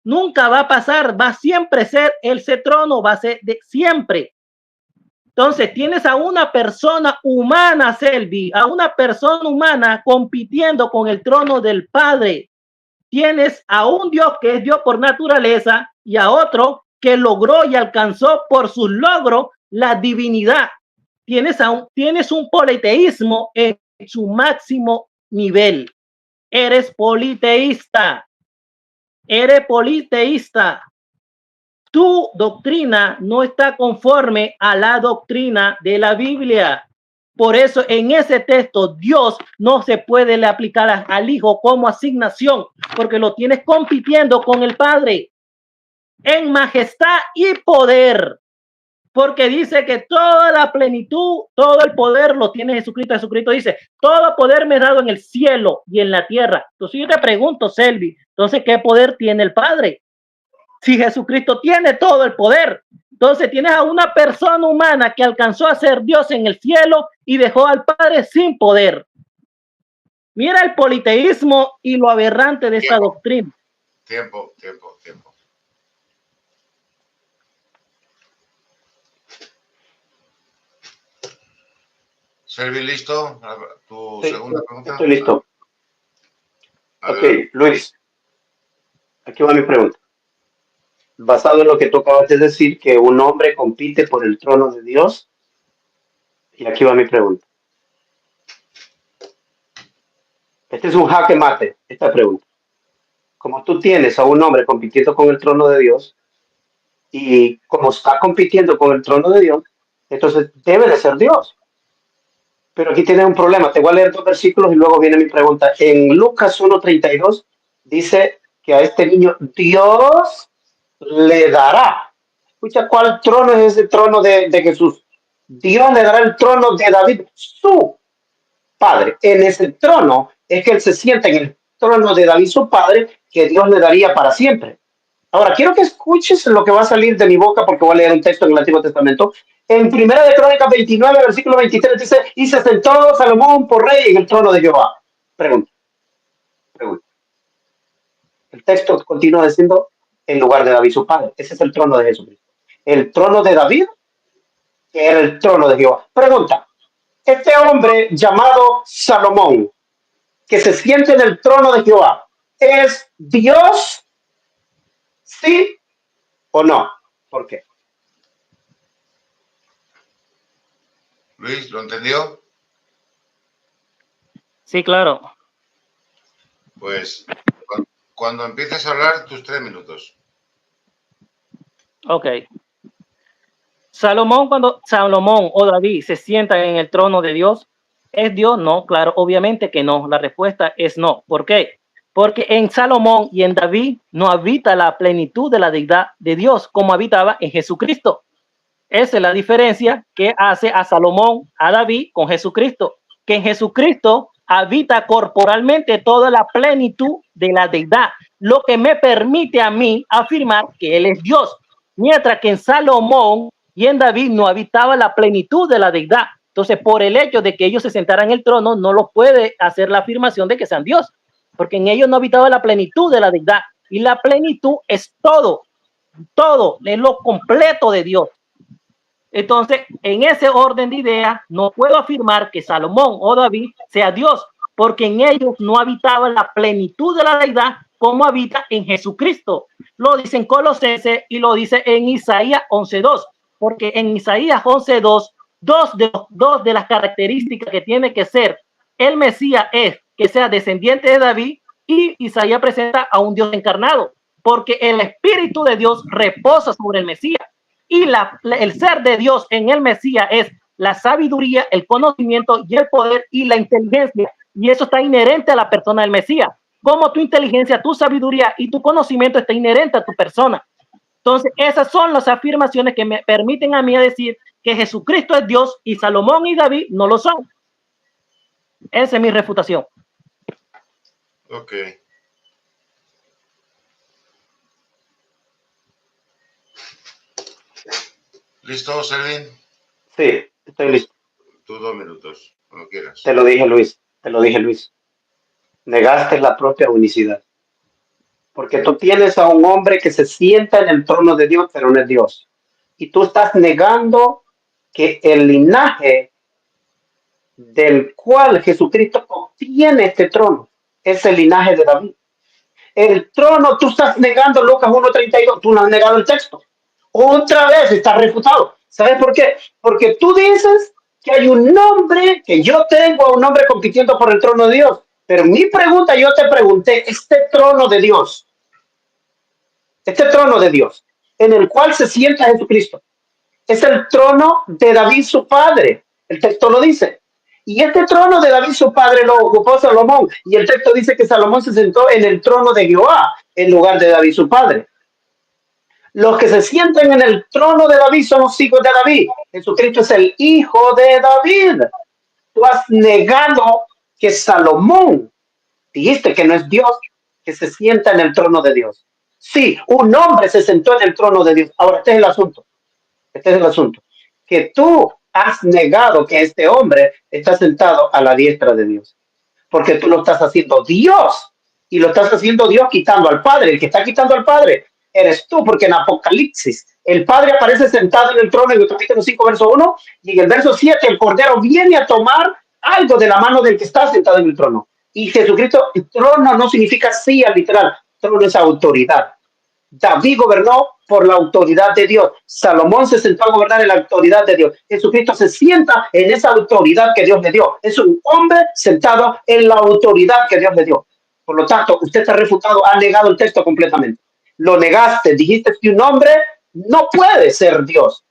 Nunca va a pasar, va a siempre ser ese trono, va a ser de siempre. Entonces tienes a una persona humana, Selvi, a una persona humana compitiendo con el trono del Padre. Tienes a un Dios que es Dios por naturaleza y a otro que logró y alcanzó por sus logros la divinidad. Tienes un politeísmo en su máximo nivel. Eres politeísta. Eres politeísta. Tu doctrina no está conforme a la doctrina de la Biblia. Por eso en ese texto Dios no se puede le aplicar al Hijo como asignación, porque lo tienes compitiendo con el Padre en majestad y poder. Porque dice que toda la plenitud, todo el poder lo tiene Jesucristo. Jesucristo dice, todo poder me he dado en el cielo y en la tierra. Entonces yo te pregunto, Selvi, entonces, ¿qué poder tiene el Padre? Si Jesucristo tiene todo el poder, entonces tienes a una persona humana que alcanzó a ser Dios en el cielo y dejó al Padre sin poder. Mira el politeísmo y lo aberrante de esta doctrina. Tiempo. Servi, ¿listo? ¿Tu segunda pregunta? Estoy listo. Ok, Luis, aquí va mi pregunta. Basado en lo que tú acabas de decir, que un hombre compite por el trono de Dios, y aquí va mi pregunta. Este es un jaque mate, esta pregunta. Como tú tienes a un hombre compitiendo con el trono de Dios, y como está compitiendo con el trono de Dios, entonces debe de ser Dios. Pero aquí tienes un problema. Te voy a leer 2 versículos y luego viene mi pregunta. En Lucas 1:32 dice que a este niño Dios le dará. Escucha, ¿cuál trono es ese trono de Jesús? Dios le dará el trono de David, su padre. En ese trono es que él se sienta en el trono de David, su padre, que Dios le daría para siempre. Ahora, quiero que escuches lo que va a salir de mi boca porque voy a leer un texto en el Antiguo Testamento. En Primera de Crónicas 29, versículo 23 dice, y se sentó Salomón por rey en el trono de Jehová. Pregunta. El texto continúa diciendo, en lugar de David su padre. Ese es el trono de Jesucristo. El trono de David, que era el trono de Jehová. Pregunta. Este hombre llamado Salomón, que se siente en el trono de Jehová, ¿es Dios? ¿Sí o no? ¿Por qué? Luis, ¿lo entendió? Sí, claro. Pues cuando empieces a hablar, tus 3 minutos. Ok. Cuando Salomón o David se sientan en el trono de Dios, ¿es Dios? No, claro, obviamente que no. La respuesta es no. ¿Por qué? Porque en Salomón y en David no habita la plenitud de la deidad de Dios como habitaba en Jesucristo. Esa es la diferencia que hace a Salomón, a David con Jesucristo, que en Jesucristo habita corporalmente toda la plenitud de la deidad, lo que me permite a mí afirmar que él es Dios, mientras que en Salomón y en David no habitaba la plenitud de la deidad. Entonces, por el hecho de que ellos se sentaran en el trono, no lo puede hacer la afirmación de que sean Dios, porque en ellos no habitaba la plenitud de la deidad, y la plenitud es todo, es lo completo de Dios. Entonces, en ese orden de ideas, no puedo afirmar que Salomón o David sea Dios, porque en ellos no habitaba la plenitud de la deidad como habita en Jesucristo. Lo dice en Colosenses y lo dice en Isaías 11:2, porque en Isaías 11:2, dos de las características que tiene que ser el Mesías es que sea descendiente de David, y Isaías presenta a un Dios encarnado, porque el Espíritu de Dios reposa sobre el Mesías. Y el ser de Dios en el Mesías es la sabiduría, el conocimiento y el poder y la inteligencia. Y eso está inherente a la persona del Mesías. Como tu inteligencia, tu sabiduría y tu conocimiento está inherente a tu persona. Entonces, esas son las afirmaciones que me permiten a mí decir que Jesucristo es Dios y Salomón y David no lo son. Esa es mi refutación. Ok. ¿Listo, Selvin? Sí, estoy listo. Tus 2 minutos, cuando quieras. Te lo dije, Luis. Negaste la propia unicidad. Porque tú tienes a un hombre que se sienta en el trono de Dios, pero no es Dios. Y tú estás negando que el linaje del cual Jesucristo obtiene este trono es el linaje de David. El trono, tú estás negando Lucas 1:32, tú no has negado el texto. Otra vez está refutado. ¿Sabes por qué? Porque tú dices que hay un hombre, que yo tengo a un hombre compitiendo por el trono de Dios. Pero mi pregunta, yo te pregunté, este trono de Dios, en el cual se sienta Jesucristo, es el trono de David su padre. El texto lo dice. Y este trono de David, su padre, lo ocupó Salomón. Y el texto dice que Salomón se sentó en el trono de Jehová, en lugar de David, su padre. Los que se sientan en el trono de David son los hijos de David. Jesucristo es el hijo de David. Tú has negado que Salomón, dijiste que no es Dios, que se sienta en el trono de Dios. Sí, un hombre se sentó en el trono de Dios. Ahora, este es el asunto. Este es el asunto. Que tú has negado que este hombre está sentado a la diestra de Dios. Porque tú lo estás haciendo Dios. Y lo estás haciendo Dios quitando al Padre. El que está quitando al Padre eres tú, porque en Apocalipsis el Padre aparece sentado en el trono en el capítulo 5, verso 1, y en el verso 7 el Cordero viene a tomar algo de la mano del que está sentado en el trono. Y Jesucristo, el trono no significa silla literal, trono es autoridad. David gobernó por la autoridad de Dios. Salomón se sentó a gobernar en la autoridad de Dios. Jesucristo se sienta en esa autoridad que Dios le dio. Es un hombre sentado en la autoridad que Dios le dio. Por lo tanto, usted está refutado, ha negado el texto completamente. Lo negaste, dijiste que un hombre no puede ser Dios.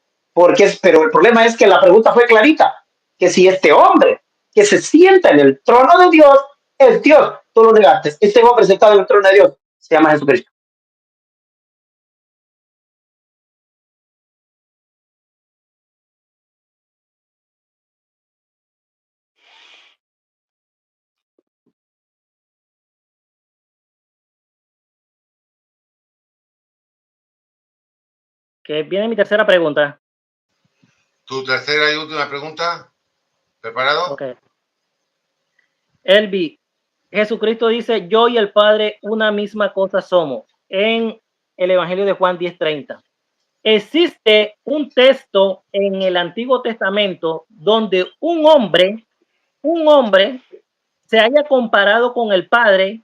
Pero el problema es que la pregunta fue clarita, que si este hombre que se sienta en el trono de Dios es Dios, tú lo negaste. Este hombre sentado en el trono de Dios se llama Jesucristo. Que viene mi tercera pregunta. Tu tercera y última pregunta. ¿Preparado? Ok. Elvi, Jesucristo dice, yo y el Padre una misma cosa somos, en el Evangelio de Juan 10:30. Existe un texto en el Antiguo Testamento donde un hombre se haya comparado con el Padre.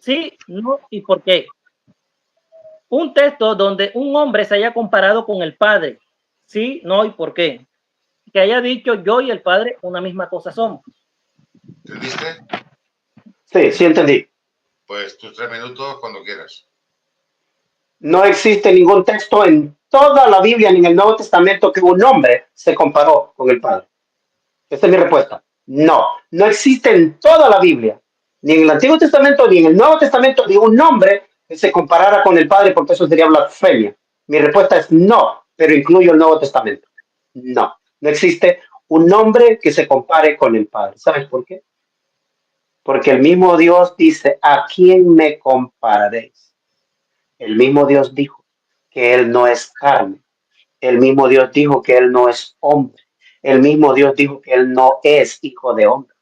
Sí, no, ¿y por qué? Un texto donde un hombre se haya comparado con el Padre. Sí, no, ¿y por qué? Que haya dicho, yo y el Padre una misma cosa somos. ¿Entendiste? Sí, sí entendí. Pues tus 3 minutos cuando quieras. No existe ningún texto en toda la Biblia ni en el Nuevo Testamento que un hombre se comparó con el Padre. Esa es mi respuesta. No, no existe en toda la Biblia, ni en el Antiguo Testamento, ni en el Nuevo Testamento, ni un hombre que se comparara con el Padre, porque eso sería blasfemia. Mi respuesta es no, pero incluyo el Nuevo Testamento. No, no existe un hombre que se compare con el Padre. ¿Sabes por qué? Porque el mismo Dios dice, ¿a quién me compararéis? El mismo Dios dijo que Él no es carne. El mismo Dios dijo que Él no es hombre. El mismo Dios dijo que Él no es hijo de hombre.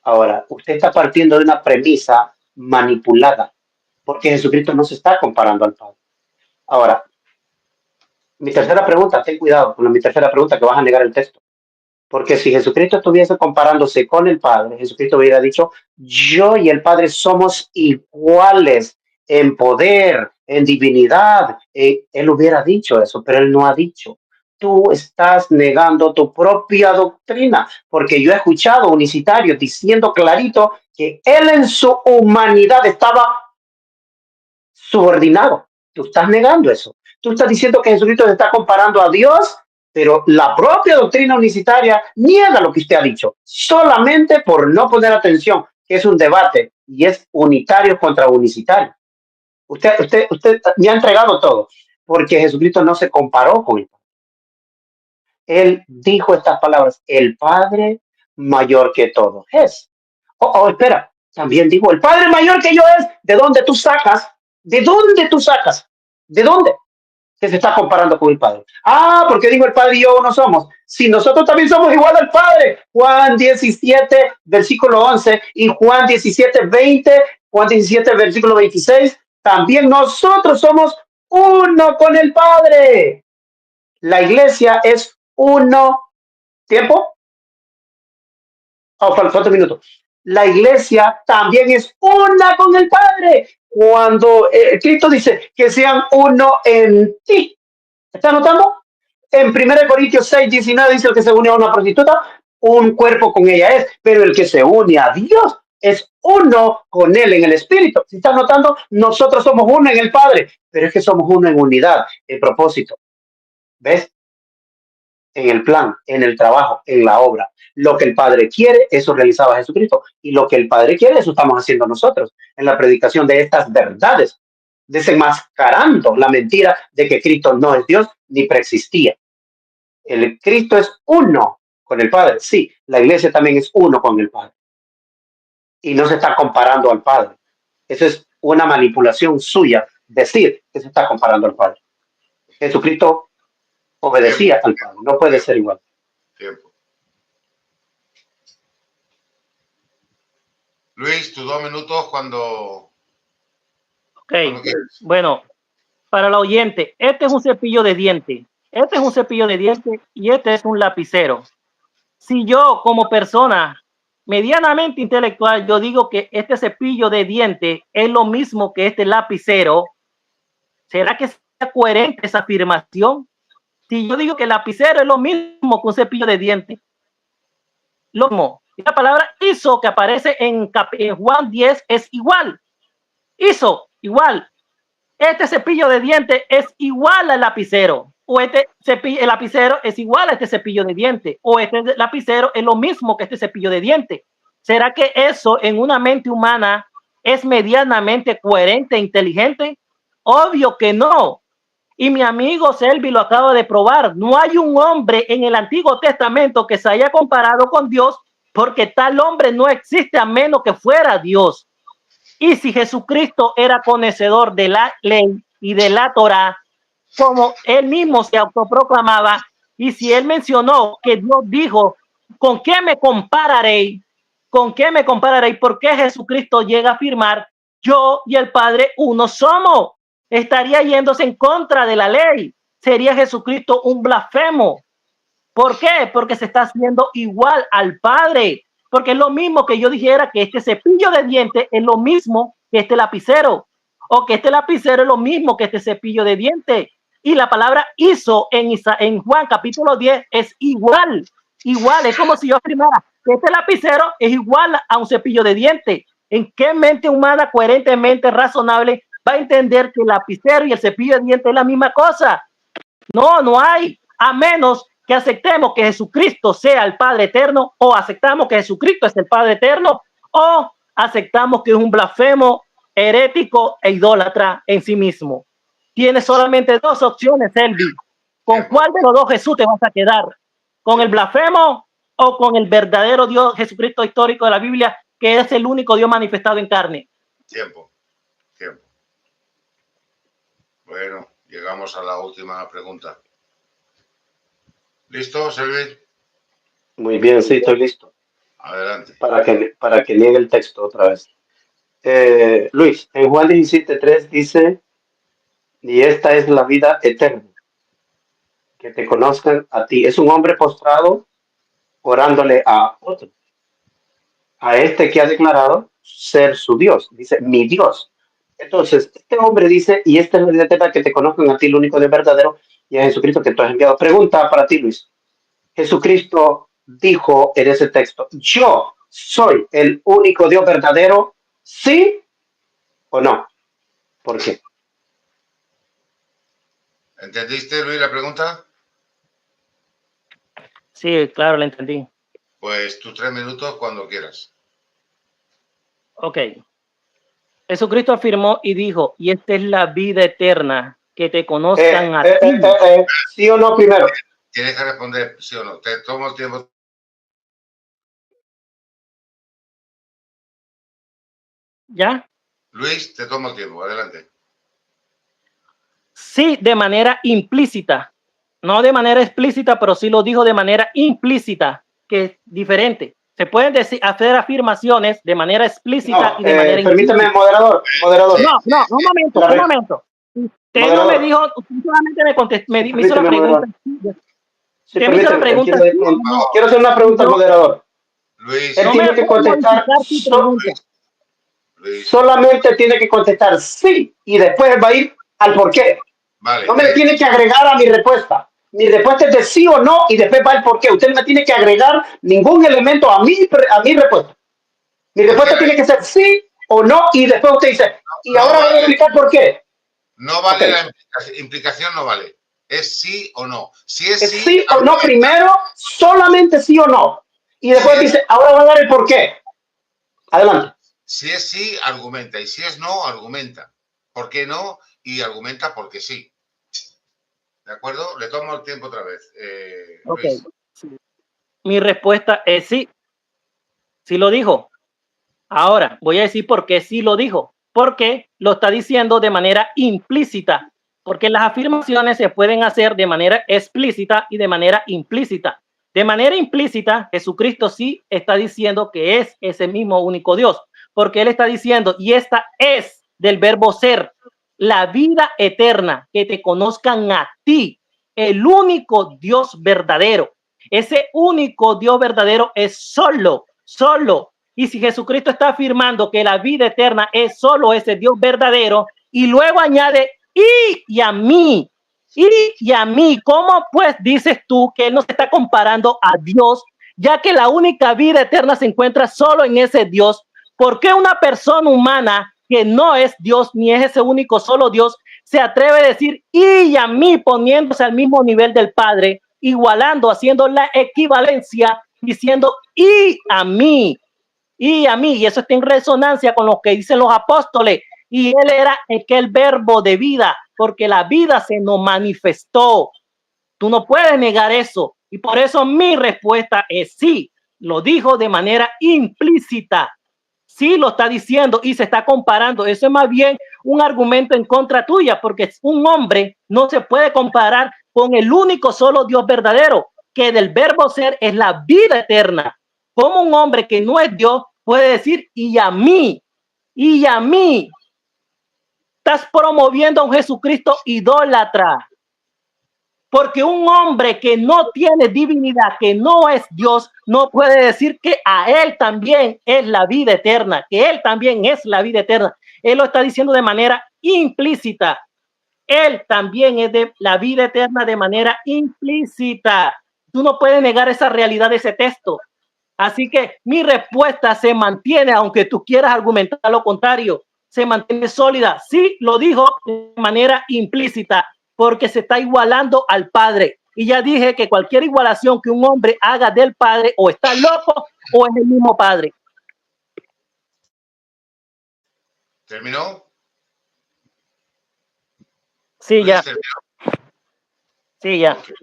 Ahora, usted está partiendo de una premisa manipulada, porque Jesucristo no se está comparando al Padre. Ahora, mi tercera pregunta, ten cuidado con mi tercera pregunta, que vas a negar el texto. Porque si Jesucristo estuviese comparándose con el Padre, Jesucristo hubiera dicho, yo y el Padre somos iguales en poder, en divinidad. Él hubiera dicho eso, pero él no ha dicho. Tú estás negando tu propia doctrina, porque yo he escuchado unicitarios diciendo clarito que él en su humanidad estaba subordinado. Tú estás negando eso. Tú estás diciendo que Jesucristo se está comparando a Dios, pero la propia doctrina unicitaria niega lo que usted ha dicho, solamente por no poner atención, que es un debate y es unitario contra unicitario. Usted me ha entregado todo, porque Jesucristo no se comparó con el Padre. Él dijo estas palabras, el Padre mayor que todo es. Espera, también dijo, el Padre mayor que yo es. ¿De dónde tú sacas? ¿De dónde tú sacas? ¿De dónde? Que se está comparando con el Padre. Porque dijo el Padre y yo no somos. Si nosotros también somos igual al Padre. Juan 17, versículo 11 y Juan 17, 20, Juan 17, versículo 26. También nosotros somos uno con el Padre. La iglesia es uno. ¿Tiempo? Falta un minuto. La iglesia también es una con el Padre. Cuando Cristo dice que sean uno en ti. ¿Está notando? En 1 Corintios 6, 19 dice el que se une a una prostituta, un cuerpo con ella es, pero el que se une a Dios es uno con él en el Espíritu. ¿Sí está notando? Nosotros somos uno en el Padre, pero es que somos uno en unidad, en propósito. ¿Ves? en el plan, en el trabajo, en la obra. Lo que el Padre quiere, eso realizaba Jesucristo. Y lo que el Padre quiere, eso estamos haciendo nosotros en la predicación de estas verdades, desenmascarando la mentira de que Cristo no es Dios ni preexistía. El Cristo es uno con el Padre. Sí, la iglesia también es uno con el Padre. Y no se está comparando al Padre. Eso es una manipulación suya, decir que se está comparando al Padre. Jesucristo obedecía al Padre, no puede ser igual. Tiempo. Luis, tus 2 minutos cuando... Ok, bueno, para el oyente, este es un cepillo de dientes, este es un cepillo de dientes y este es un lapicero. Si yo como persona medianamente intelectual, yo digo que este cepillo de dientes es lo mismo que este lapicero, ¿será que sea coherente esa afirmación? Si yo digo que el lapicero es lo mismo que un cepillo de dientes, lo mismo. Y la palabra hizo que aparece en Juan 10 es igual. Hizo igual. Este cepillo de dientes es igual al lapicero. O este cepillo, el lapicero es igual a este cepillo de dientes. O este lapicero es lo mismo que este cepillo de dientes. ¿Será que eso en una mente humana es medianamente coherente e inteligente? Obvio que no. Y mi amigo Selvi lo acaba de probar. No hay un hombre en el Antiguo Testamento que se haya comparado con Dios, porque tal hombre no existe a menos que fuera Dios. Y si Jesucristo era conocedor de la ley y de la Torá, como él mismo se autoproclamaba, y si él mencionó que Dios dijo, ¿con qué me compararé? ¿Con qué me compararé? ¿Por qué Jesucristo llega a afirmar, yo y el Padre uno somos? Estaría yéndose en contra de la ley. Sería Jesucristo un blasfemo. ¿Por qué? Porque se está haciendo igual al Padre. Porque es lo mismo que yo dijera que este cepillo de dientes es lo mismo que este lapicero. O que este lapicero es lo mismo que este cepillo de dientes. Y la palabra hizo en Juan capítulo 10 es igual. Igual, es como si yo afirmara que este lapicero es igual a un cepillo de dientes. ¿En qué mente humana coherentemente razonable va a entender que el lapicero y el cepillo de dientes es la misma cosa? No, no hay. A menos que aceptemos que Jesucristo sea el Padre eterno, o aceptamos que Jesucristo es el Padre eterno, o aceptamos que es un blasfemo, herético e idólatra en sí mismo. Tienes solamente 2 opciones, Elvi. ¿Con cuál de los 2 Jesús te vas a quedar? ¿Con el blasfemo o con el verdadero Dios Jesucristo histórico de la Biblia, que es el único Dios manifestado en carne? Tiempo. Bueno, llegamos a la última pregunta. ¿Listo, Selvi? Muy bien, sí, estoy listo. Adelante. Para que niegue el texto otra vez. Luis, en Juan 17:3 dice, y esta es la vida eterna, que te conozcan a ti. Es un hombre postrado orándole a otro, a este que ha declarado ser su Dios. Dice, mi Dios. Entonces, este hombre dice, y esta es la vida eterna, que te conozcan a ti, el único de verdadero, y a Jesucristo que tú has enviado. Pregunta para ti, Luis. Jesucristo dijo en ese texto, yo soy el único Dios verdadero, ¿sí o no? ¿Por qué? ¿Entendiste, Luis, la pregunta? Sí, claro, la entendí. Pues tus 3 minutos cuando quieras. Ok. Jesucristo afirmó y dijo, y esta es la vida eterna, que te conozcan a ti. ¿Sí o no primero? Tienes que responder sí o no. Te tomo el tiempo. ¿Ya? Luis, te tomo el tiempo. Adelante. Sí, de manera implícita. No de manera explícita, pero sí lo dijo de manera implícita, que es diferente. Se pueden hacer afirmaciones de manera explícita y de manera permítame, implícita. moderador. No, un momento. Usted moderador. No me dijo, usted solamente me contestó, me hizo la pregunta. Sí, me hizo la pregunta. Quiero hacer una pregunta al moderador. Luis, él tiene que contestar. Luis. Solamente tiene que contestar sí y después va a ir al por qué. Vale, no me tiene que agregar a mi respuesta. Mi respuesta es de sí o no y después va el por qué. Usted no me tiene que agregar ningún elemento a mi respuesta. Mi respuesta tiene que ser sí o no y después usted dice, y ahora voy a explicar por qué. No vale, la implicación no vale. ¿Es sí o no? Si es ¿Es sí, sí o no primero? Solamente sí o no. Y después Sí. dice, ahora va a dar el por qué. Adelante. Si es sí, argumenta. Y si es no, argumenta. ¿Por qué no? Y argumenta porque sí. ¿De acuerdo? Le tomo el tiempo otra vez. Ok. Luis. Mi respuesta es sí. Sí lo dijo. Ahora voy a decir por qué sí lo dijo. Porque lo está diciendo de manera implícita. Porque las afirmaciones se pueden hacer de manera explícita y de manera implícita. De manera implícita, Jesucristo sí está diciendo que es ese mismo único Dios. Porque Él está diciendo, y esta es del verbo ser, la vida eterna, que te conozcan a ti, el único Dios verdadero. Ese único Dios verdadero es solo. Y si Jesucristo está afirmando que la vida eterna es solo ese Dios verdadero, y luego añade, y a mí, ¿cómo pues dices tú que Él no se está comparando a Dios, ya que la única vida eterna se encuentra solo en ese Dios? ¿Por qué una persona humana que no es Dios, ni es ese único solo Dios, se atreve a decir, y a mí, poniéndose al mismo nivel del Padre, igualando, haciendo la equivalencia, diciendo, y a mí, y eso está en resonancia con lo que dicen los apóstoles, y Él era el verbo de vida, porque la vida se nos manifestó. Tú no puedes negar eso, y por eso mi respuesta es sí, lo dijo de manera implícita. Sí lo está diciendo y se está comparando. Eso es más bien un argumento en contra tuya, porque un hombre no se puede comparar con el único solo Dios verdadero, que del verbo ser es la vida eterna. ¿Cómo un hombre que no es Dios puede decir, y a mí, estás promoviendo a un Jesucristo idólatra? Porque un hombre que no tiene divinidad, que no es Dios, no puede decir que a él también es la vida eterna, que él también es la vida eterna. Él lo está diciendo de manera implícita. Él también es de la vida eterna de manera implícita. Tú no puedes negar esa realidad de ese texto. Así que mi respuesta se mantiene, aunque tú quieras argumentar lo contrario, se mantiene sólida. Sí, lo dijo de manera implícita, porque se está igualando al Padre. Y ya dije que cualquier igualación que un hombre haga del Padre o está loco o es el mismo Padre. ¿Terminó? Sí, ya. ¿Terminó? Sí, ya. Okay.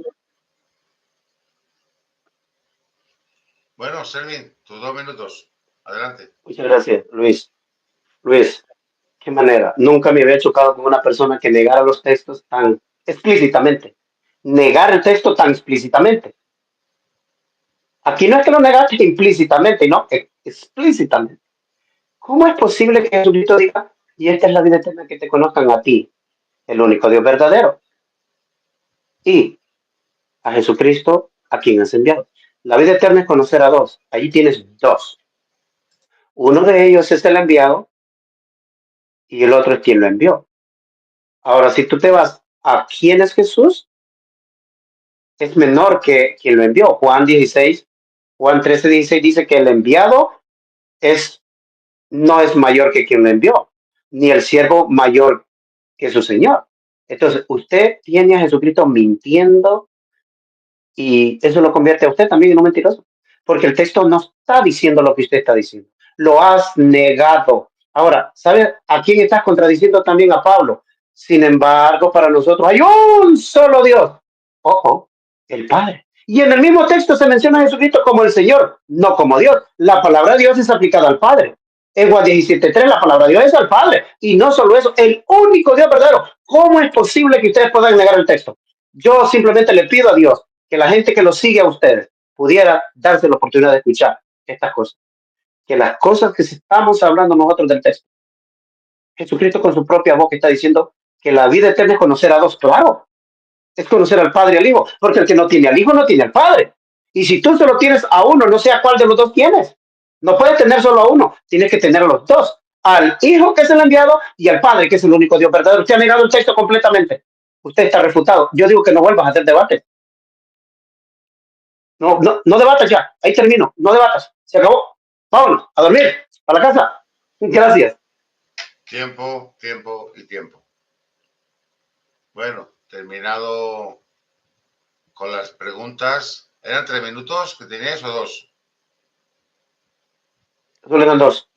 Bueno, Selvin, tus 2 minutos. Adelante. Muchas gracias, Luis. Luis, qué manera. Nunca me había chocado con una persona que negara los textos tan explícitamente. Negar el texto tan explícitamente. Aquí no es que lo negaste implícitamente, no, explícitamente. ¿Cómo es posible que Jesucristo diga, y esta es la vida eterna, que te conozcan a ti, el único Dios verdadero, y a Jesucristo, a quien has enviado? La vida eterna es conocer a dos. Allí tienes dos. Uno de ellos es el enviado y el otro es quien lo envió. Ahora, si tú te vas a quién es Jesús, es menor que quien lo envió. Juan 13:16 dice que el enviado no es mayor que quien lo envió, ni el siervo mayor que su Señor. Entonces, usted tiene a Jesucristo mintiendo y eso lo convierte a usted también en un mentiroso, porque el texto no está diciendo lo que usted está diciendo. Lo has negado. Ahora, ¿sabe a quién estás contradiciendo? También a Pablo. Sin embargo, para nosotros hay un solo Dios. Ojo, el Padre. Y en el mismo texto se menciona a Jesucristo como el Señor, no como Dios. La palabra Dios es aplicada al Padre. En Juan 17:3 la palabra Dios es al Padre. Y no solo eso, el único Dios verdadero. ¿Cómo es posible que ustedes puedan negar el texto? Yo simplemente le pido a Dios que la gente que lo sigue a ustedes pudiera darse la oportunidad de escuchar estas cosas. Que las cosas que estamos hablando nosotros del texto, Jesucristo con su propia boca está diciendo que la vida eterna es conocer a dos. Claro, es conocer al Padre y al Hijo, porque el que no tiene al Hijo no tiene al Padre. Y si tú solo tienes a uno, no sé a cuál de los dos tienes. No puedes tener solo a uno, tienes que tener a los dos. Al Hijo, que es el enviado, y al Padre, que es el único Dios verdadero. Usted ha negado el texto completamente. Usted está refutado. Yo digo que no vuelvas a hacer debate. No debatas ya. Ahí termino. No debatas. Se acabó. Vámonos a dormir. A la casa. Gracias. Tiempo, tiempo y tiempo. Bueno, terminado con las preguntas. ¿Eran 3 minutos que teníais o 2? Solo eran 2.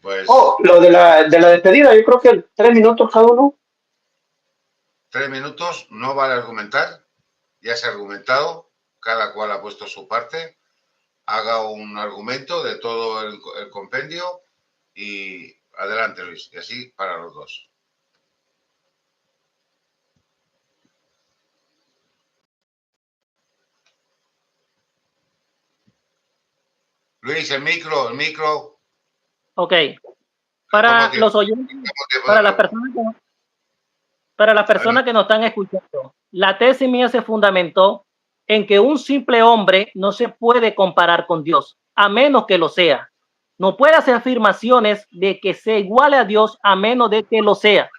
Pues Lo de la despedida, yo creo que 3 minutos cada uno. 3 minutos, no vale argumentar. Ya se ha argumentado, cada cual ha puesto su parte. Haga un argumento de todo el compendio y adelante, Luis. Y así para los dos. Luis, el micro. Ok. Para los oyentes, para las personas que nos están escuchando, la tesis mía se fundamentó en que un simple hombre no se puede comparar con Dios, a menos que lo sea. No puede hacer afirmaciones de que se iguale a Dios a menos de que lo sea.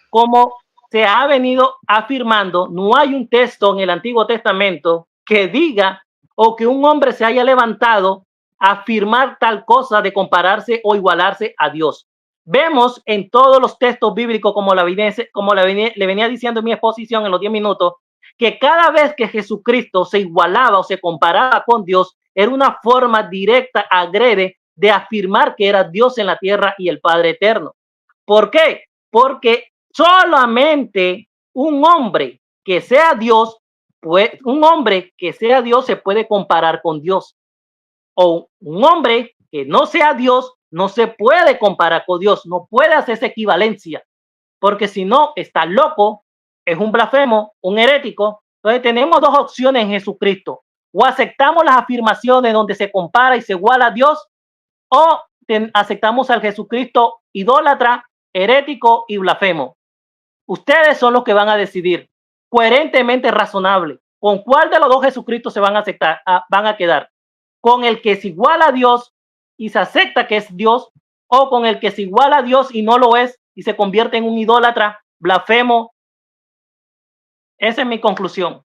Como se ha venido afirmando, no hay un texto en el Antiguo Testamento que diga o que un hombre se haya levantado a afirmar tal cosa de compararse o igualarse a Dios. Vemos en todos los textos bíblicos, como le venía diciendo en mi exposición en los 10 minutos, que cada vez que Jesucristo se igualaba o se comparaba con Dios, era una forma directa, agrede, de afirmar que era Dios en la tierra y el Padre eterno. ¿Por qué? Porque solamente un hombre que sea Dios, un hombre que sea Dios se puede comparar con Dios. O un hombre que no sea Dios no se puede comparar con Dios, no puede hacer esa equivalencia, porque si no, está loco, es un blasfemo, un herético. Entonces tenemos dos opciones en Jesucristo: o aceptamos las afirmaciones donde se compara y se iguala a Dios, o aceptamos al Jesucristo idólatra, herético y blasfemo. Ustedes son los que van a decidir, coherentemente razonable, con cuál de los dos Jesucristo se van a aceptar, van a quedar. Con el que se iguala a Dios y se acepta que es Dios, o con el que se iguala a Dios y no lo es y se convierte en un idólatra, blasfemo. Esa es mi conclusión.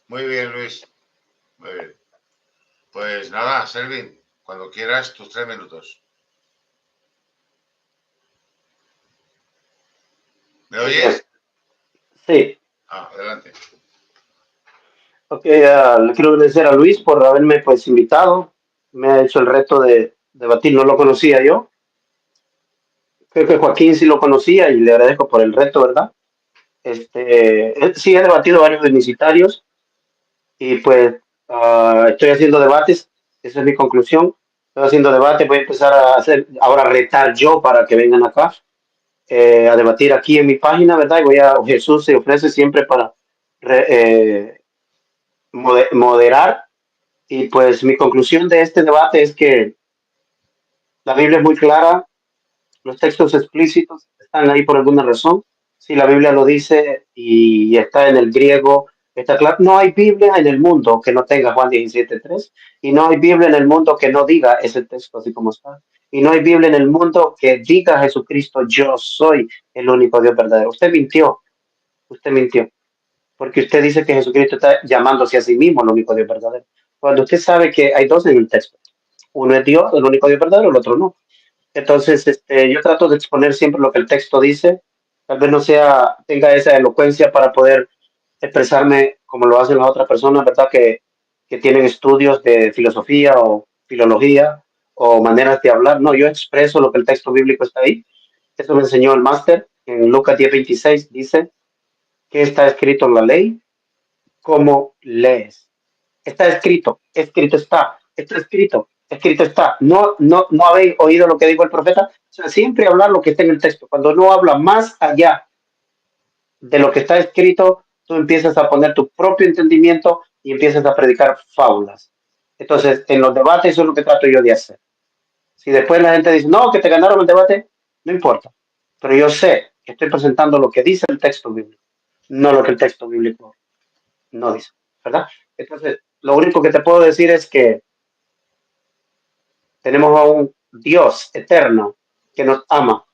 Muy bien, Luis. Muy bien. Pues nada, Selvin, cuando quieras, tus 3 minutos. ¿Me oyes? Sí. Adelante. Ok, le quiero agradecer a Luis por haberme pues invitado. Me ha hecho el reto de debatir, no lo conocía yo. Creo que Joaquín sí lo conocía y le agradezco por el reto, ¿verdad? Sí, he debatido varios demisitarios y pues estoy haciendo debates, esa es mi conclusión. Estoy haciendo debates, voy a empezar a hacer, ahora a retar yo para que vengan acá a debatir aquí en mi página, ¿verdad? Jesús se ofrece siempre para moderar. Y pues mi conclusión de este debate es que la Biblia es muy clara, los textos explícitos están ahí por alguna razón. Si la Biblia lo dice y está en el griego, está claro. No hay Biblia en el mundo que no tenga Juan 17:3 y no hay Biblia en el mundo que no diga ese texto así como está. Y no hay Biblia en el mundo que diga a Jesucristo, yo soy el único Dios verdadero. Usted mintió, porque usted dice que Jesucristo está llamándose a sí mismo el único Dios verdadero. Cuando usted sabe que hay dos en el texto. Uno es Dios, el único Dios verdadero, el otro no. Entonces, yo trato de exponer siempre lo que el texto dice. Tal vez no tenga esa elocuencia para poder expresarme como lo hacen las otras personas, ¿verdad? Que tienen estudios de filosofía o filología o maneras de hablar. No, yo expreso lo que el texto bíblico está ahí. Eso me enseñó el máster en Lucas 10:26. Dice que está escrito en la ley, como lees. Está escrito está. No habéis oído lo que dijo el profeta. O sea, siempre hablar lo que está en el texto. Cuando no habla más allá de lo que está escrito, tú empiezas a poner tu propio entendimiento y empiezas a predicar fábulas. Entonces, en los debates eso es lo que trato yo de hacer. Si después la gente dice, no, que te ganaron el debate, no importa. Pero yo sé que estoy presentando lo que dice el texto bíblico, no lo que el texto bíblico no dice, ¿verdad? Entonces, lo único que te puedo decir es que tenemos a un Dios eterno que nos ama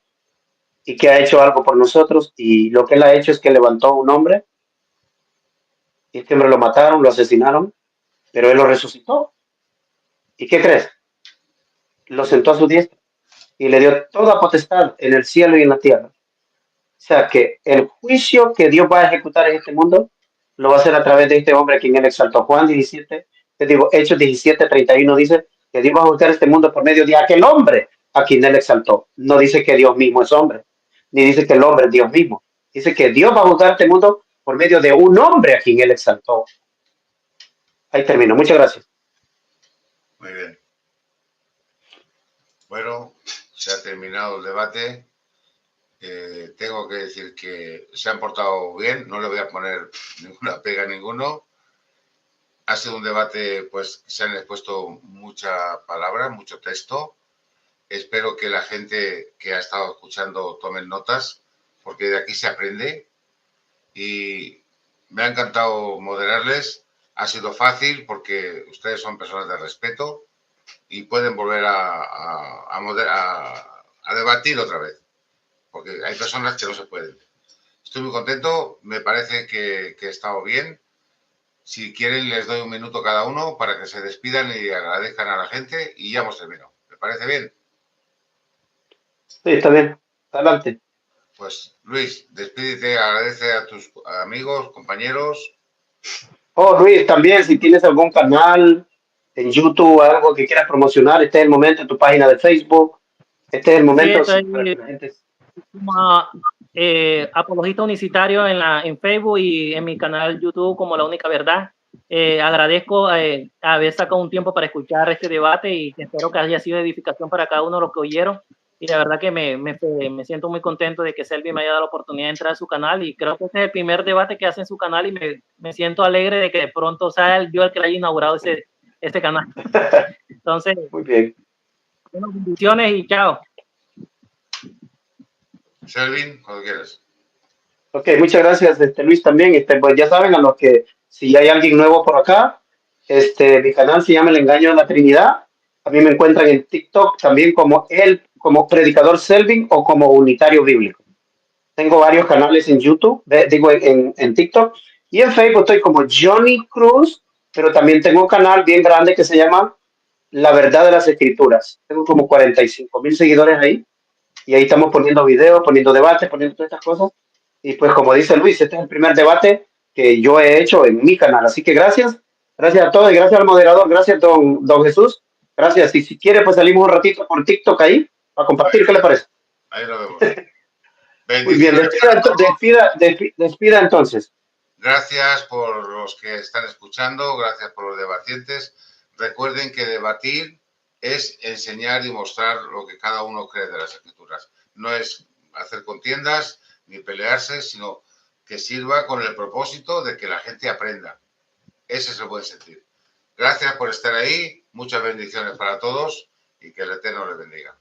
y que ha hecho algo por nosotros, y lo que él ha hecho es que levantó a un hombre y este hombre lo mataron, lo asesinaron, pero él lo resucitó. ¿Y qué crees? Lo sentó a su diestra. y le dio toda potestad en el cielo y en la tierra. O sea que el juicio que Dios va a ejecutar en este mundo lo va a hacer a través de este hombre a quien él exaltó. Juan 17, te digo, Hechos 17, 31 dice que Dios va a juzgar este mundo por medio de aquel hombre a quien él exaltó. No dice que Dios mismo es hombre, ni dice que el hombre es Dios mismo. Dice que Dios va a juzgar este mundo por medio de un hombre a quien él exaltó. Ahí termino. Muchas gracias. Muy bien. Bueno, se ha terminado el debate. Tengo que decir que se han portado bien, no le voy a poner ninguna pega a ninguno. Ha sido un debate, pues se han expuesto mucha palabra, mucho texto. Espero que la gente que ha estado escuchando tomen notas, porque de aquí se aprende. Y me ha encantado moderarles. Ha sido fácil porque ustedes son personas de respeto y pueden volver a debatir otra vez, porque hay personas que no se pueden. Estoy muy contento, me parece que he estado bien. Si quieren les doy un minuto cada uno para que se despidan y agradezcan a la gente y ya hemos terminado. ¿Me parece bien? Sí, está bien. Adelante. Pues Luis, despídete, agradece a tus amigos, compañeros. Oh, Luis, también si tienes algún canal en YouTube, algo que quieras promocionar, este es el momento en tu página de Facebook, este es el Sí, momento estoy para que la gente... como apologista unicitario en Facebook y en mi canal YouTube como La Única Verdad. Agradezco haber sacado un tiempo para escuchar este debate y espero que haya sido edificación para cada uno de los que oyeron. Y la verdad que me siento muy contento de que Selvi me haya dado la oportunidad de entrar a su canal y creo que este es el primer debate que hace en su canal y me siento alegre de que de pronto sea yo el que le haya inaugurado ese canal. Entonces, Muy bien. bueno, bendiciones y chao. Selvin, cuando quieras. Ok, muchas gracias, Luis, también. Pues ya saben, a los que, si hay alguien nuevo por acá, mi canal se llama El Engaño de la Trinidad. A mí me encuentran en TikTok también como Predicador Selvin o como Unitario Bíblico. Tengo varios canales en YouTube, en TikTok, y en Facebook estoy como Johnny Cruz, pero también tengo un canal bien grande que se llama La Verdad de las Escrituras. Tengo como 45,000 seguidores ahí, y ahí estamos poniendo videos, poniendo debates, poniendo todas estas cosas. Y pues como dice Luis, este es el primer debate que yo he hecho en mi canal. Así que gracias a todos y gracias al moderador, gracias don Jesús. Gracias. Y si quiere, pues salimos un ratito por TikTok ahí para compartir. ¿Qué le parece? Ahí lo vemos. Muy bien, despida entonces. Gracias por los que están escuchando, gracias por los debatientes. Recuerden que debatir es enseñar y mostrar lo que cada uno cree de las escrituras. No es hacer contiendas ni pelearse, sino que sirva con el propósito de que la gente aprenda. Ese es el buen sentido. Gracias por estar ahí, muchas bendiciones para todos y que el Eterno les bendiga.